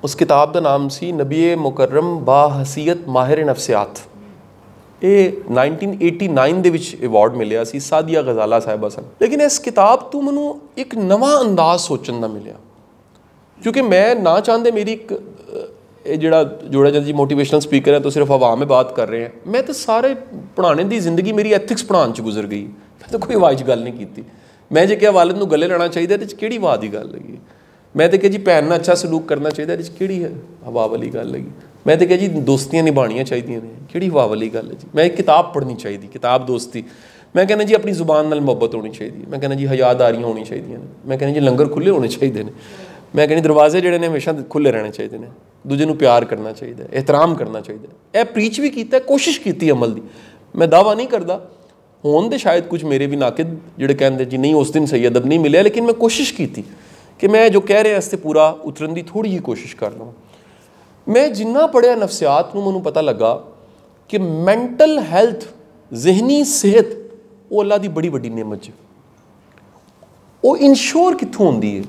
उस किताब का नाम सी नबी मुकर्रम बाहसीयत माहिर नफसियात। ये 1989 दे विच अवार्ड मिलिया सी, सादिया गजाला साहिबा सन। लेकिन इस किताब तो मैनूं एक नवा अंदाज़ सोचण दा मिलिया, क्योंकि मैं ना चाहते मेरी जोड़ा जल्द जी मोटिवेशनल स्पीकर है तो सिर्फ हवा में बात कर रहे हैं, मैं तो सारे पढ़ाने की जिंदगी मेरी एथिक्स पढ़ाने च गुजर गई, मैं तो कोई आवाज़ गल नहीं की। मैं जो क्या वालिद नूं गले लेना चाहिए कि वाह की गल है, मैं तो कहा जी भैन नाल अच्छा सलूक करना चाहिए कि हवा वाली गल है, मैं तो कहा जी दोस्तियाँ निभानियाँ चाहिए ने कि हवा वाली गल है जी, मैं एक किताब पढ़नी चाहिए, किताब दोस्ती, मैं कहना जी अपनी जुबान नाल मुहब्बत होनी चाहिए, मैं कहना जी हयादारियाँ होनी चाहिए, मैं कहना जी लंगर खुले होने चाहिए, मैं कहनी दरवाजे जोड़े ने हमेशा खुले रहने चाहिए, दूजे नूं प्यार करना चाहिए, एहतराम करना चाहिए। यह प्रीच भी किया, कोशिश की अमल की, मैं दावा नहीं करता, होन तो शायद कुछ मेरे भी नाकिद जोड़े कहते जी नहीं उस दिन सही अदब नहीं मिले, लेकिन मैं कोशिश की कि मैं जो कह रहे हैं इससे पूरा उतरन की थोड़ी जी कोशिश कर लवां। मैं जिन्ना पढ़िया नफसियात नूं मैनूं पता लगा कि मैंटल हैल्थ, जहनी सेहत वो अल्लाह की बड़ी वड्डी नेमत है। वो इंश्योर कित्थों होंदी है?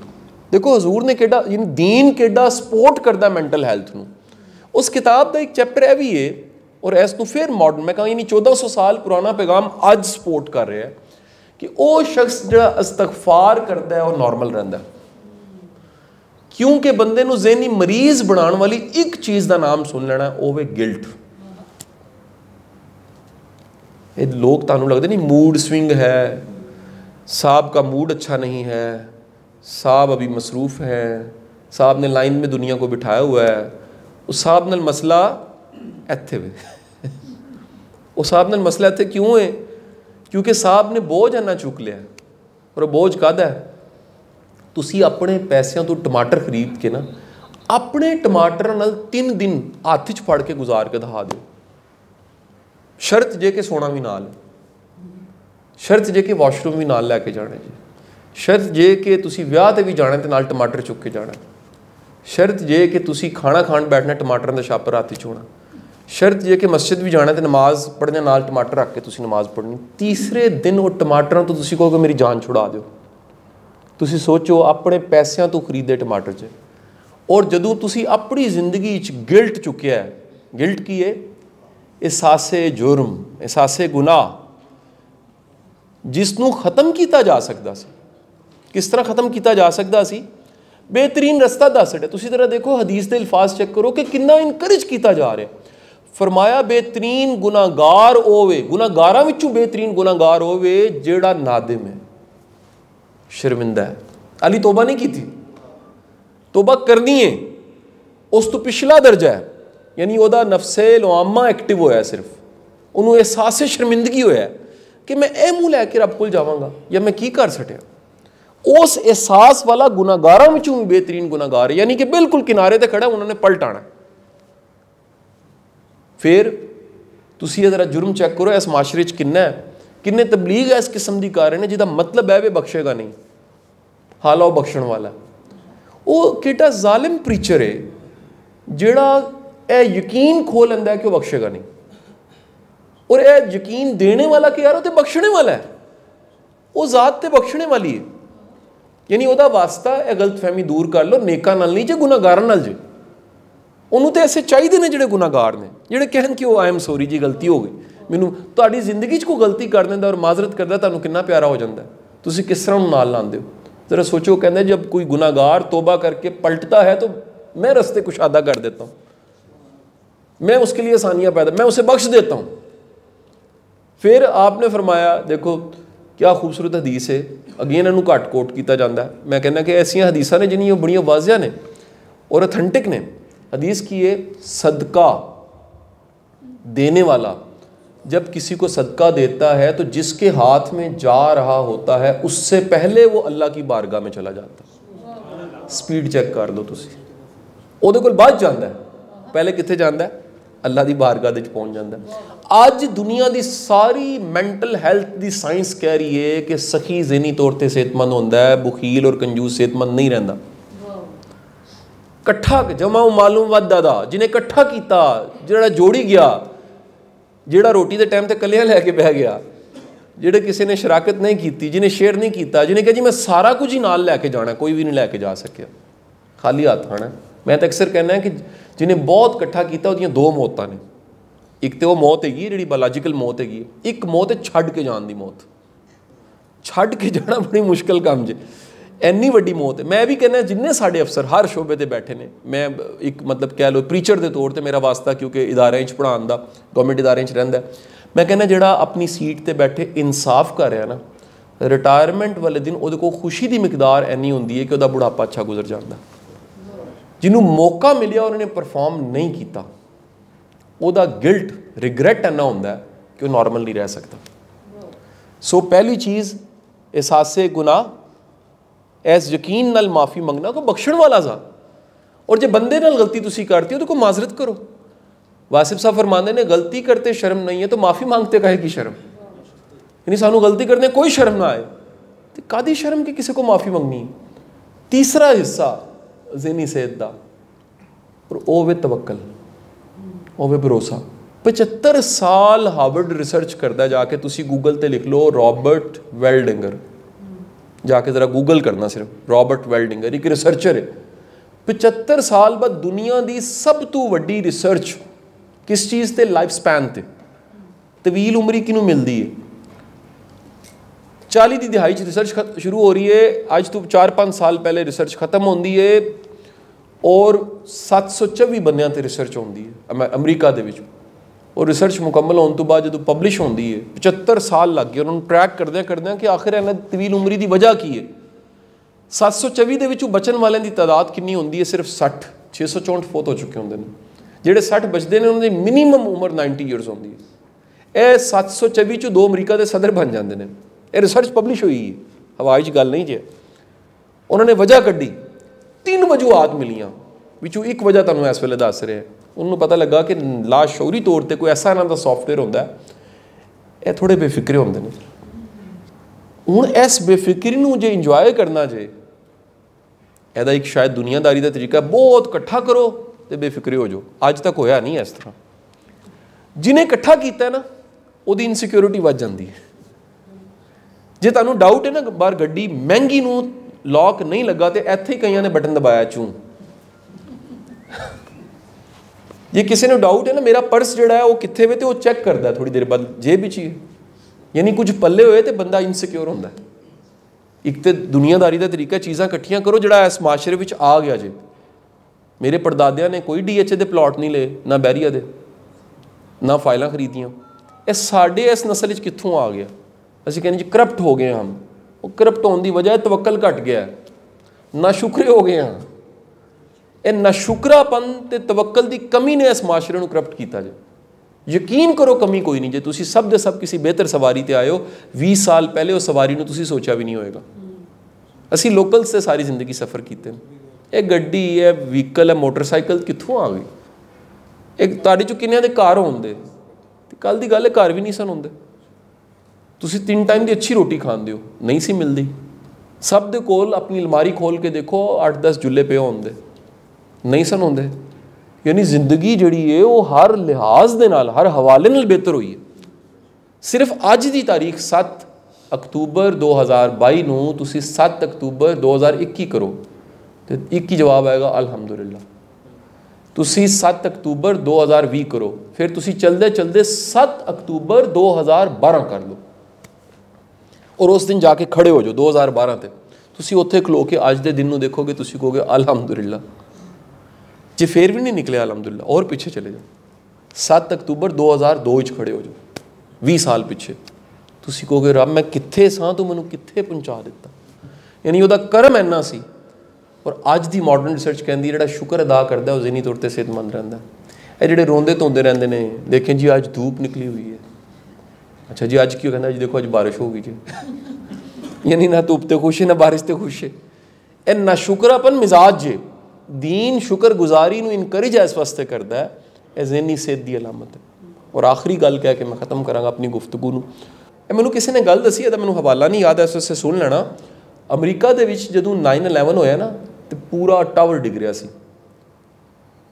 देखो हजूर ने केड़ा दीन केड़ा सपोर्ट करता मैंटल हैल्थ नूं। उस किताब का एक चैप्टर है भी है, और इस नूं फिर मॉडर्न मैं कहां 1400 साल पुराना पैगाम अज सपोर्ट कर रहा है कि वह शख्स जो इस्तगफार करता है वह नॉर्मल रहिंदा है। क्योंकि बंदे नूं ज़हनी मरीज बनाने वाली एक चीज़ का नाम सुन लेना, वो है गिल्ट। ये लोग तुहानू लगदे नहीं मूड स्विंग है, साहब का मूड अच्छा नहीं है, साहब अभी मसरूफ़ है, साहब ने लाइन में दुनिया को बिठाया हुआ है, उस साहब नाल मसला इत्थे वे उस साहब नाल मसला इत्थे क्यों है? क्योंकि साहब ने बोझ इन्ना चुक लिया, और बोझ काहदा है? तुसी अपने पैसों तो टमाटर खरीद के ना अपने टमाटर नाल 3 दिन हाथ च फड़ के गुजार के दिखा दो, शर्त जे कि सोना भी नाल, शर्त जे कि वॉशरूम भी नाल लैके जाना जी, शर्त जे कि तुसी विआह ते भी जाना ते नाल टमाटर चुक के जाना, शर्त जे कि तुसी खाना खान बैठना टमाटर का छापर हाथ च होना, शर्त जे कि मस्जिद भी जाना तो नमाज पढ़ने नाल टमाटर रख के तुसी नमाज पढ़नी। तीसरे दिन वो टमाटरों तो तुसी कहोगे मेरी जान छुड़ा दो। तुसी सोचो अपने पैसों तो खरीदे टमाटर च, और जदों तुसी अपनी जिंदगी गिल्ट चुकिया है, गिल्ट की है एहसासे जुर्म, एहसासे गुनाह, जिसनों ख़त्म किया जा सकता सी। किस तरह ख़त्म किया जा सकता सी? बेहतरीन रस्ता दस रहा। तुसी जरा देखो हदीस के अल्फाज चेक करो कि कितना इनकरेज किया जा रहा है। फरमाया बेहतरीन गुनाहगार होवे, गुनाहगारां विचों बेहतरीन गुनाहगार होवे जेड़ा नादिम है, शर्मिंदा है। अली तोबा नहीं की थी, तोबा करनी है, उस तो पिछला दर्जा है, यानी वह नफसे लवामा एक्टिव होया, सिर्फ उन्होंने एहसास शर्मिंदगी होया कि मैं ए मुँह लैके रब कोल जावांगा या मैं की कर सटिया। उस एहसास वाला गुनाहगारां विचों भी बेहतरीन गुनाहगार है, यानी कि बिल्कुल किनारे ते खड़ा, उन्होंने पलटाना। फिर तुसी जरा जुर्म चेक करो इस माशरे च किन्ना है, किन्ने तबलीग है इस किस्म की कर रहे हैं जिसका मतलब है वे बख्शेगा नहीं, हाला वो बख्शण वाला। वो केटा जालिम प्रीचर है जिहड़ा ए यकीन खो लैंदा है कि वह बख्शेगा नहीं, और ए यकीन देने वाला कि यार वो तो बख्शने वाला है, वो जात तो बख्शने वाली है। यानी वह वास्ता यह गलतफहमी दूर कर लो, नेका नाल नहीं जे गुनाहगारां नाल जे। उन्होंने तो ऐसे चाहिए ने जिहड़े गुनाहगार ने, जिहड़े कहन कि आई एम सॉरी जी गलती हो गई, मैनू तुहाडी जिंदगी च कोई गलती कर दिंदा और माजरत करदा, तुहानू कितना प्यारा हो जाता है, तुसीं किस तरह नाल लांदे हो। जरा सोचो, कहते जब कोई गुनाहगार तोबा करके पलटता है तो मैं रस्ते कुशादा कर देता हूँ, मैं उसके लिए आसानियाँ पैदा, मैं उसे बख्श देता हूँ। फिर आपने फरमाया, देखो क्या खूबसूरत हदीस है, अगेन इन्हू घट कोट किया जाता है। मैं कहना कि ऐसिया हदीसां ने जिन्हें बड़िया वाजिया ने और ऑथेंटिक ने। हदीस की है, सदका देने वाला जब किसी को सदका देता है तो जिसके हाथ में जा रहा होता है उससे पहले वो अल्लाह की बारगाह में चला जाता है। स्पीड चेक कर लो तुसी, ਉਹਦੇ ਕੋਲ बाद जाता है, पहले कितने जाता है? अल्लाह की बारगाह दे पहुँच जाता है। अज दुनिया की सारी मैंटल हैल्थ की साइंस कह रही है कि सखी ज़हनी तौर पर सेहतमंद होता है, बुखील और कंजूस सेहतमंद नहीं रहता। कट्ठा जमा मालूम वध दादा जिन्हें कट्ठा किया, जिहड़ा जोड़ी गया, जिहड़ा रोटी के टाइम ते कलियां लैके बह गया, जिहड़े किसी ने शराकत नहीं की, जिन्हें शेयर नहीं किया, जिन्हें कहा जी मैं सारा कुछ ही नाल लैके जाना, कोई भी नहीं लैके जा सकिया, खाली हाथ आना। मैं तो अक्सर कहना है कि जिन्हें बहुत कट्ठा किया उहदियां 2 मौतां ने। एक तो वो मौत हैगी जिहड़ी बायोलॉजिकल मौत हैगी, एक मौत है छड्ड के जान की मौत। छड्ड के जाना बड़ी मुश्किल काम जे। ਇੰਨੀ ਵੱਡੀ ਮੌਤ ਹੈ। ਮੈਂ ਵੀ ਕਹਿੰਦਾ ਜਿੰਨੇ ਸਾਡੇ ਅਫਸਰ ਹਰ ਸ਼ੋਬੇ 'ਤੇ ਬੈਠੇ ਨੇ, ਮੈਂ ਇੱਕ ਮਤਲਬ ਕਹਿ ਲਓ ਪ੍ਰੀਚਰ ਦੇ ਤੌਰ 'ਤੇ ਮੇਰਾ ਵਾਸਤਾ ਕਿਉਂਕਿ ਇਦਾਰਿਆਂ 'ਚ ਪੜ੍ਹਾਉਣ ਦਾ, ਗੌਰਮੈਂਟ ਇਦਾਰਿਆਂ 'ਚ ਰਹਿੰਦਾ, ਮੈਂ ਕਹਿੰਦਾ ਜਿਹੜਾ ਆਪਣੀ ਸੀਟ 'ਤੇ ਬੈਠੇ ਇਨਸਾਫ ਕਰ ਰਿਹਾ ਨਾ, ਰਿਟਾਇਰਮੈਂਟ ਵਾਲੇ ਦਿਨ ਉਹਦੇ ਕੋਲ ਖੁਸ਼ੀ ਦੀ ਮਿਕਦਾਰ ਇੰਨੀ ਹੁੰਦੀ ਹੈ ਕਿ ਉਹਦਾ ਬੁਢਾਪਾ ਅੱਛਾ ਗੁਜ਼ਰ ਜਾਂਦਾ। ਜਿਹਨੂੰ ਮੌਕਾ ਮਿਲਿਆ ਉਹਨੇ ਪਰਫਾਰਮ ਨਹੀਂ ਕੀਤਾ, ਉਹਦਾ ਗਿਲਟ ਰਿਗਰੈਟ ਇੰਨਾ ਹੁੰਦਾ ਕਿ ਉਹ ਨੋਰਮਲ ਨਹੀਂ ਰਹਿ ਸਕਦਾ। ਸੋ ਪਹਿਲੀ ਚੀਜ਼ ਅਹਿਸਾਸੇ ਗੁਨਾਹ, ਐਸ ਯਕੀਨ ਨਾਲ ਮਾफ़ी ਮੰਗਣਾ ਕੋ ਬਖਸ਼ਣ ਵਾਲਾ ज़ा। और जे बंदे नाल गलती तुसी करते हो तो कोई माजरत करो। वासिफ साहब फरमाते ने गलती करते शर्म नहीं है तो माफ़ी मांगते काहे की शर्म, यानी सानू गलती करने कोई शर्म ना आए तो कादी शर्म की किसी को माफ़ी मंगनी। तीसरा हिस्सा ज़हनी सेहत दा, और ओ वे तवक्कल, ओ वे भरोसा। 75 साल हार्वर्ड रिसर्च करता है, जाके तुसी गूगल ते लिख लो रॉबर्ट वेल्डिंगर, जाके ज़रा गूगल करना सिर्फ रॉबर्ट वेल्डिंगर, एक रिसर्चर है। 75 साल बाद दुनिया की सब तो वड्डी रिसर्च किस चीज़ ते, लाइफ स्पैन ते, तवील उमरी किनू मिलती है। 40 की दिहाई रिसर्च शुरू हो रही है, अज तो 4-5 साल पहले रिसर्च खत्म होती है, और 724 बंदियां ते रिसर्च होती है अमरीका दे विच। और रिसर्च मुकम्मल होने तो बाद जो पब्लिश होती है 75 साल लग गए उन्होंने ट्रैक करदे कि आखिर इन्हां तवील उमरी की वजह की है। 724 ਦੇ ਵਿੱਚੋਂ ਬਚਣ ਵਾਲਿਆਂ ਦੀ ਤਾਦਾਦ ਕਿੰਨੀ ਹੁੰਦੀ ਹੈ? ਸਿਰਫ 60। 664 ਫੌਤ ਹੋ ਚੁੱਕੇ ਹੁੰਦੇ ਨੇ। ਜਿਹੜੇ 60 ਬਚਦੇ ਨੇ ਉਹਨਾਂ ਦੀ ਮਿਨੀਮਮ ਉਮਰ 90 ਈਅਰਸ ਹੁੰਦੀ ਹੈ। ਇਹ 724 ਚੋਂ 2 ਅਮਰੀਕਾ ਦੇ ਸਦਰ ਬਣ ਜਾਂਦੇ ਨੇ। ਇਹ ਰਿਸਰਚ ਪਬਲਿਸ਼ ਹੋਈ ਹੈ, ਹਵਾਈ 'ਚ ਗੱਲ ਨਹੀਂ ਜੇ। ਉਹਨਾਂ ਨੇ ਵਜ੍ਹਾ ਕੱਢੀ, 3 ਵਜੂਹਾਤ ਮਿਲੀਆਂ, ਵਿੱਚੋਂ ਇੱਕ ਵਜ੍ਹਾ ਤੁਹਾਨੂੰ ਇਸ ਵੇਲੇ ਦੱਸ ਰਿਹਾ। ਉਹਨੂੰ ਪਤਾ ਲੱਗਾ ਕਿ ਲਾਸ਼ੌਰੀ ਤੌਰ 'ਤੇ ਕੋਈ ਐਸਾ ਇਹਨਾਂ ਦਾ ਸੌਫਟਵੇਅਰ ਹੁੰਦਾ, ਇਹ ਥੋੜ੍ਹੇ ਬੇਫਿਕਰੇ ਹੁੰਦੇ ਨੇ। ਹੁਣ ਇਸ ਬੇਫਿਕਰੀ ਨੂੰ ਜੇ ਇੰਜੋਏ ਕਰਨਾ ਜੇ, ਇਹਦਾ ਇੱਕ ਸ਼ਾਇਦ ਦੁਨੀਆਦਾਰੀ ਦਾ ਤਰੀਕਾ, ਬਹੁਤ ਇਕੱਠਾ ਕਰੋ ਤੇ ਬੇਫਿਕਰੇ ਹੋ ਜਾਓ। ਅੱਜ ਤੱਕ ਹੋਇਆ ਨਹੀਂ ਇਸ ਤਰ੍ਹਾਂ। ਜਿਹਨੇ ਇਕੱਠਾ ਕੀਤਾ ਨਾ, ਉਹਦੀ ਇਨਸਿਕਿਉਰਿਟੀ ਵੱਧ ਜਾਂਦੀ ਹੈ। ਜੇ ਤੁਹਾਨੂੰ ਡਾਊਟ ਹੈ ਨਾ ਬਾਹਰ ਗੱਡੀ ਮਹਿੰਗੀ ਨੂੰ ਲੌਕ ਨਹੀਂ ਲੱਗਾ, ਤੇ ਇੱਥੇ ਹੀ ਕਈਆਂ ਨੇ ਬਟਨ ਦਬਾਇਆ ਚੂੰ। ਜੇ ਕਿਸੇ ਨੂੰ ਡਾਊਟ ਹੈ ਨਾ ਮੇਰਾ ਪਰਸ ਜਿਹੜਾ ਹੈ ਉਹ ਕਿੱਥੇ ਵੇ, ਤੇ ਉਹ ਚੈੱਕ ਕਰਦਾ ਥੋੜੀ ਦੇਰ ਬਾਅਦ ਜੇਬ ਵਿੱਚ ਹੀ, ਯਾਨੀ ਕੁਝ ਪੱਲੇ ਹੋਏ ਤੇ ਬੰਦਾ ਇਨਸਿਕਿਉਰ ਹੁੰਦਾ। ਇੱਕ ਤੇ ਦੁਨੀਆਦਾਰੀ ਦਾ ਤਰੀਕਾ, ਚੀਜ਼ਾਂ ਇਕੱਠੀਆਂ ਕਰੋ ਜਿਹੜਾ ਇਸ ਮਾਸ਼ਰੇ ਵਿੱਚ ਆ ਗਿਆ ਜੇ। ਮੇਰੇ ਪੜਦਾਦਿਆਂ ਨੇ ਕੋਈ DHA ਦੇ ਪਲਾਟ ਨਹੀਂ ਲਏ, ਨਾ ਬੈਰੀਆ ਦੇ, ਨਾ ਫਾਈਲਾਂ ਖਰੀਦੀਆਂ। ਇਹ ਸਾਡੇ ਇਸ ਨਸਲ ਵਿੱਚ ਕਿੱਥੋਂ ਆ ਗਿਆ? ਅਸੀਂ ਕਹਿੰਦੇ ਜੀ ਕਰਪਟ ਹੋ ਗਏ ਹਾਂ। ਉਹ ਕਰਪਟ ਹੋਣ ਦੀ ਵਜ੍ਹਾ ਤਵੱਕਲ ਘਟ ਗਿਆ, ਨਾ ਸ਼ੁਕਰੇ ਹੋ ਗਏ ਹਾਂ। ਇਹ ਨਾਸ਼ੁਕਰਾਪਨ ਤੇ ਤਵੱਕਲ ਦੀ ਕਮੀ ਨੇ ਇਸ ਮਾਸ਼ਰੇ ਨੂੰ ਕਰਪਟ ਕੀਤਾ ਜੇ। ਯਕੀਨ ਕਰੋ ਕਮੀ ਕੋਈ ਨਹੀਂ। ਜੇ ਤੁਸੀਂ ਸਭ ਦੇ ਸਭ ਕਿਸੇ ਬਿਹਤਰ ਸਵਾਰੀ 'ਤੇ ਆਏ ਹੋ, 20 ਸਾਲ ਪਹਿਲੇ ਉਹ ਸਵਾਰੀ ਨੂੰ ਤੁਸੀਂ ਸੋਚਿਆ ਵੀ ਨਹੀਂ ਹੋਏਗਾ। ਅਸੀਂ ਲੋਕਲਸ 'ਤੇ ਸਾਰੀ ਜ਼ਿੰਦਗੀ ਸਫ਼ਰ ਕੀਤੇ ਨੇ। ਇਹ ਗੱਡੀ, ਇਹ ਵਹੀਕਲ, ਹੈ ਮੋਟਰਸਾਈਕਲ ਕਿੱਥੋਂ ਆ ਗਈ? ਇਹ ਤੁਹਾਡੇ 'ਚੋਂ ਕਿੰਨਿਆਂ ਦੇ ਘਰ ਹੁੰਦੇ? ਤੇ ਕੱਲ੍ਹ ਦੀ ਗੱਲ ਹੈ, ਘਰ ਵੀ ਨਹੀਂ ਸਨ ਹੁੰਦੇ। ਤੁਸੀਂ 3 ਟਾਈਮ ਦੀ ਅੱਛੀ ਰੋਟੀ ਖਾਂਦੇ ਹੋ, ਨਹੀਂ ਸੀ ਮਿਲਦੀ। ਸਭ ਦੇ ਕੋਲ ਆਪਣੀ ਅਲਮਾਰੀ ਖੋਲ੍ਹ ਕੇ ਦੇਖੋ, 8-10 ਜੁੱਲੇ ਪਏ ਹੁੰਦੇ, ਨਹੀਂ ਸਨ ਹੁੰਦੇ। यानी जिंदगी जी है वो हर लिहाज के नाल, हर हवाले नाल बेहतर हुई है। सिर्फ अज की तारीख 7 अक्तूबर 2022 नूं तुसी 7 अक्तूबर 2021 करो तो एक ही जवाब आएगा अलहमदुलिल्लाह। तुसी 7 अक्तूबर 2020 करो, फिर तुसी चलते चलते 7 अक्तूबर 2012 कर लो, और उस दिन जाके खड़े हो जाओ 2012 ते। तुसी उत्थे खलो के अज के दिन नूं देखोगे, तुसी कहोगे अलहमदुलिल्लाह। जे फिर भी नहीं निकले अलहमदुलिल्लाह, और पीछे चले जाओ 7 अक्तूबर 2002 खड़े हो जाओ, 20 साल पिछे। तुसी कहोगे रब मैं कित्थे सां, तू मैनूं कित्थे पहुँचा दिता। यानी उहदा करम इन्ना सी। और अज की मॉडर्न रिसर्च कहती जिहड़ा शुक्र अदा करता है ज़हनी तौर पर सेहतमंद रहिंदा। ये जिहड़े रोंदे धोंदे रहंदे ने, देखें जी अज धूप निकली हुई है, अच्छा जी अज क्यों कहना जी देखो अज बारिश होगी जी। यानी ना धूप तो खुश है ना बारिश तो खुश है। यह ना शुक्रापन मिजाज जे। दीन शुक्र गुजारी नूं इनकरेज इस वास्ते करता है, यह ज़हनी सेहत की अलामत है। और आखिरी गल कह के मैं ख़त्म करांगा अपनी गुफ्तगू नूं। मैनूं किसी ने गल दसी, मैनूं हवाला नहीं याद है, इस वास्ते सुन लेना। अमरीका दे विच जदों 9/11 होया ना, तो पूरा टावर डिग रहा सी।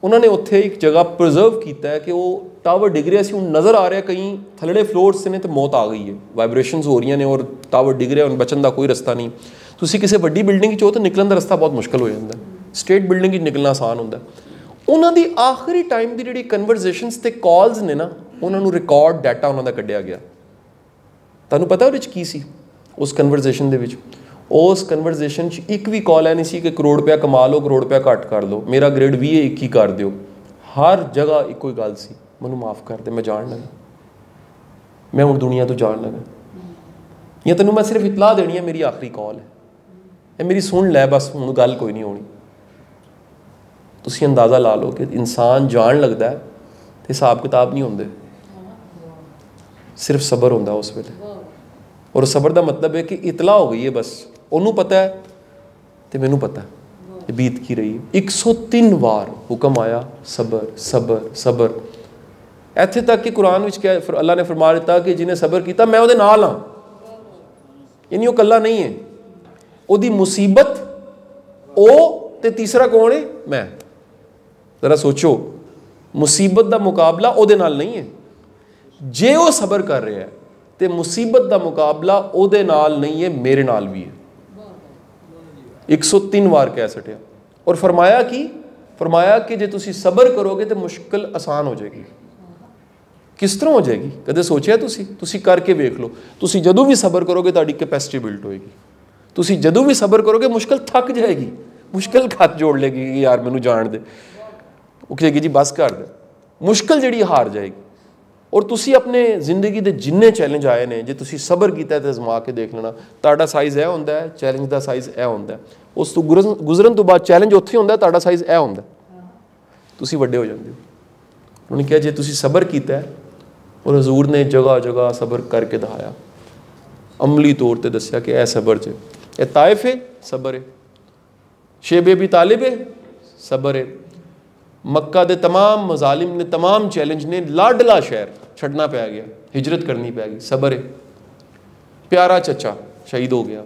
उन्होंने उत्थे एक जगह प्रिजर्व किया है कि वो टावर डिग रहा सी। हुण नज़र आ रहा कई थल्लड़े फ्लोर्स ने तो मौत आ गई है, वाइब्रेशनस हो रही ने और टावर डिग रहा, बचन का कोई रस्ता नहीं। तुसीं किसी वड्डी बिल्डिंग च हो तो निकलन का रस्ता बहुत मुश्किल हो जाता है, स्टेट बिल्डिंग निकलना आसान होंदा। उन्होंने आखिरी टाइम की जी कन्वरजेशनस ते कॉल्स ने ना, उन्होंने रिकॉर्ड डाटा उन्होंने कढ़िया गया। तुहानूं पता उहदे च की सी उस कन्वरजेशन दे विच? उस कन्वर्जेशन एक भी कॉल है नहीं सी कि करोड़ रुपया कमा लो, करोड़ रुपया घट कर लो, मेरा ग्रेड 20 21 कर दो। हर जगह एक ही गल सी, मैनू माफ़ कर दे, मैं जान लगा, मैं हुण दुनिया तो जान लगा, या तेनों मैं सिर्फ इतला देनी है, मेरी आखिरी कॉल है, ये मेरी सुन लै बस, हुण गल कोई नहीं होनी। तुसीं अंदाज़ा ला लो कि इंसान जान लगता है तो हिसाब किताब नहीं होंदे, सिर्फ सबर होंदा उस वेले। और सबर का मतलब है कि इतला हो गई है बस, उन्होंने पता है तो मैनू पता है बीत की रही है। 103 बार हुक्म आया सबर सबर सबर, इत्थे तक कि कुरान विच क्या अल्लाह ने फरमा दिता कि जिन्हें सबर किया मैं उहदे नाल हाँ, यानी वो कल्ला नहीं है, उहदी मुसीबत ओ ते तीसरा कौन है, मैं। जरा सोचो, मुसीबत का मुकाबला उहदे नाल नहीं है, जे वो सबर कर रहा है तो मुसीबत का मुकाबला उहदे नाल नहीं है, मेरे नाल भी है। 103 बार कह सटिया। और फरमाया कि जे तुसी सबर करोगे तो मुश्किल आसान हो जाएगी। किस तरह हो जाएगी, कदे सोचिया तुसी करके वेख लो। तुसी जदों भी सबर करोगे तुहाडी कैपेसिटी बिल्ड होएगी, तुसी जदों भी सबर करोगे मुश्किल थक जाएगी, मुश्किल हाथ जोड़ लेगी कि यार मैनू जान दे, वो कहेगी जी बस कर दे, मुश्किल जिहड़ी हार जाएगी। और तुसी अपने जिंदगी के जिन्ने चैलेंज आए ने, जे तुसी सबर कीता तो आजमा के देख लेना, तुहाडा साइज़ यह होंदा है, चैलेंज का साइज़ यह होंदा है, उस तो गुजरन तो बाद चैलेंज उत्थे होंदा है, तुहाडा साइज़ यह होंदा है, तुसी वड्डे हो जांदे हो। उन्होंने कहा जे तुसी सबर कीता है, और हजूर ने जगह जगह सबर करके दिखाया, अमली तौर पर दसिया कि यह सबर जे, यह ताइफ है सबर है, शेब अबी तालिब है सबर है, मक्का दे तमाम मजालिम ने, तमाम चैलेंज ने, लाडला शहर छड़ना पै गया, हिजरत करनी पै गई, सबर है। प्यारा चचा शहीद हो गया,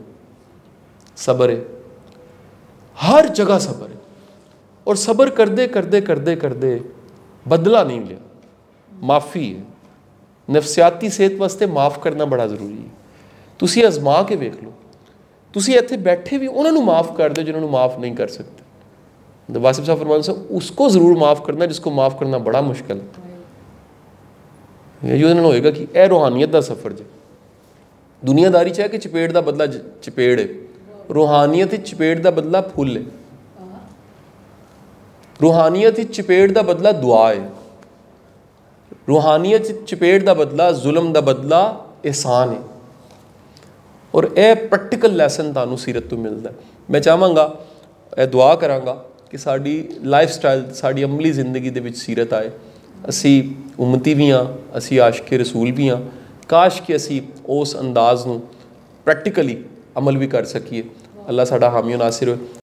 सबर है। हर जगह सबर है। और सबर करदे करदे करदे करदे बदला नहीं लिया, माफ़ी है। नफसियाती सेहत वास्ते माफ़ करना बड़ा जरूरी है। तुसी आजमा के वेख लो, तुसी इत्थे बैठे भी उन्होंने माफ़ कर दो जिन्होंने माफ़ नहीं कर सकते। वासिफ साहब फरमान से उसको ज़रूर माफ़ करना जिसको माफ़ करना बड़ा मुश्किल है। ये होएगा कि यह रूहानियत का सफ़र जे, दुनियादारी चाहे कि चपेड़ का बदला चपेड़ है, रूहानियत चपेड़ का बदला फुल है, रूहानियत चपेड़ का बदला दुआ है, रूहानियत चपेड़ का बदला जुल्म का बदला एहसान है। और यह प्रैक्टिकल लैसन तुहानू सीरत तो मिलता है। मैं चाहांगा, यह दुआ करांगा कि साड़ी लाइफ स्टाइल, साड़ी अमली जिंदगी दे विच सीरत आए, असी उम्मती भी हाँ, असी आशिक़े रसूल भी हाँ, काश कि असी उस अंदाज़ नूं प्रैक्टिकली अमल भी कर सकीए। अल्लाह साडा हामी नासिर होए।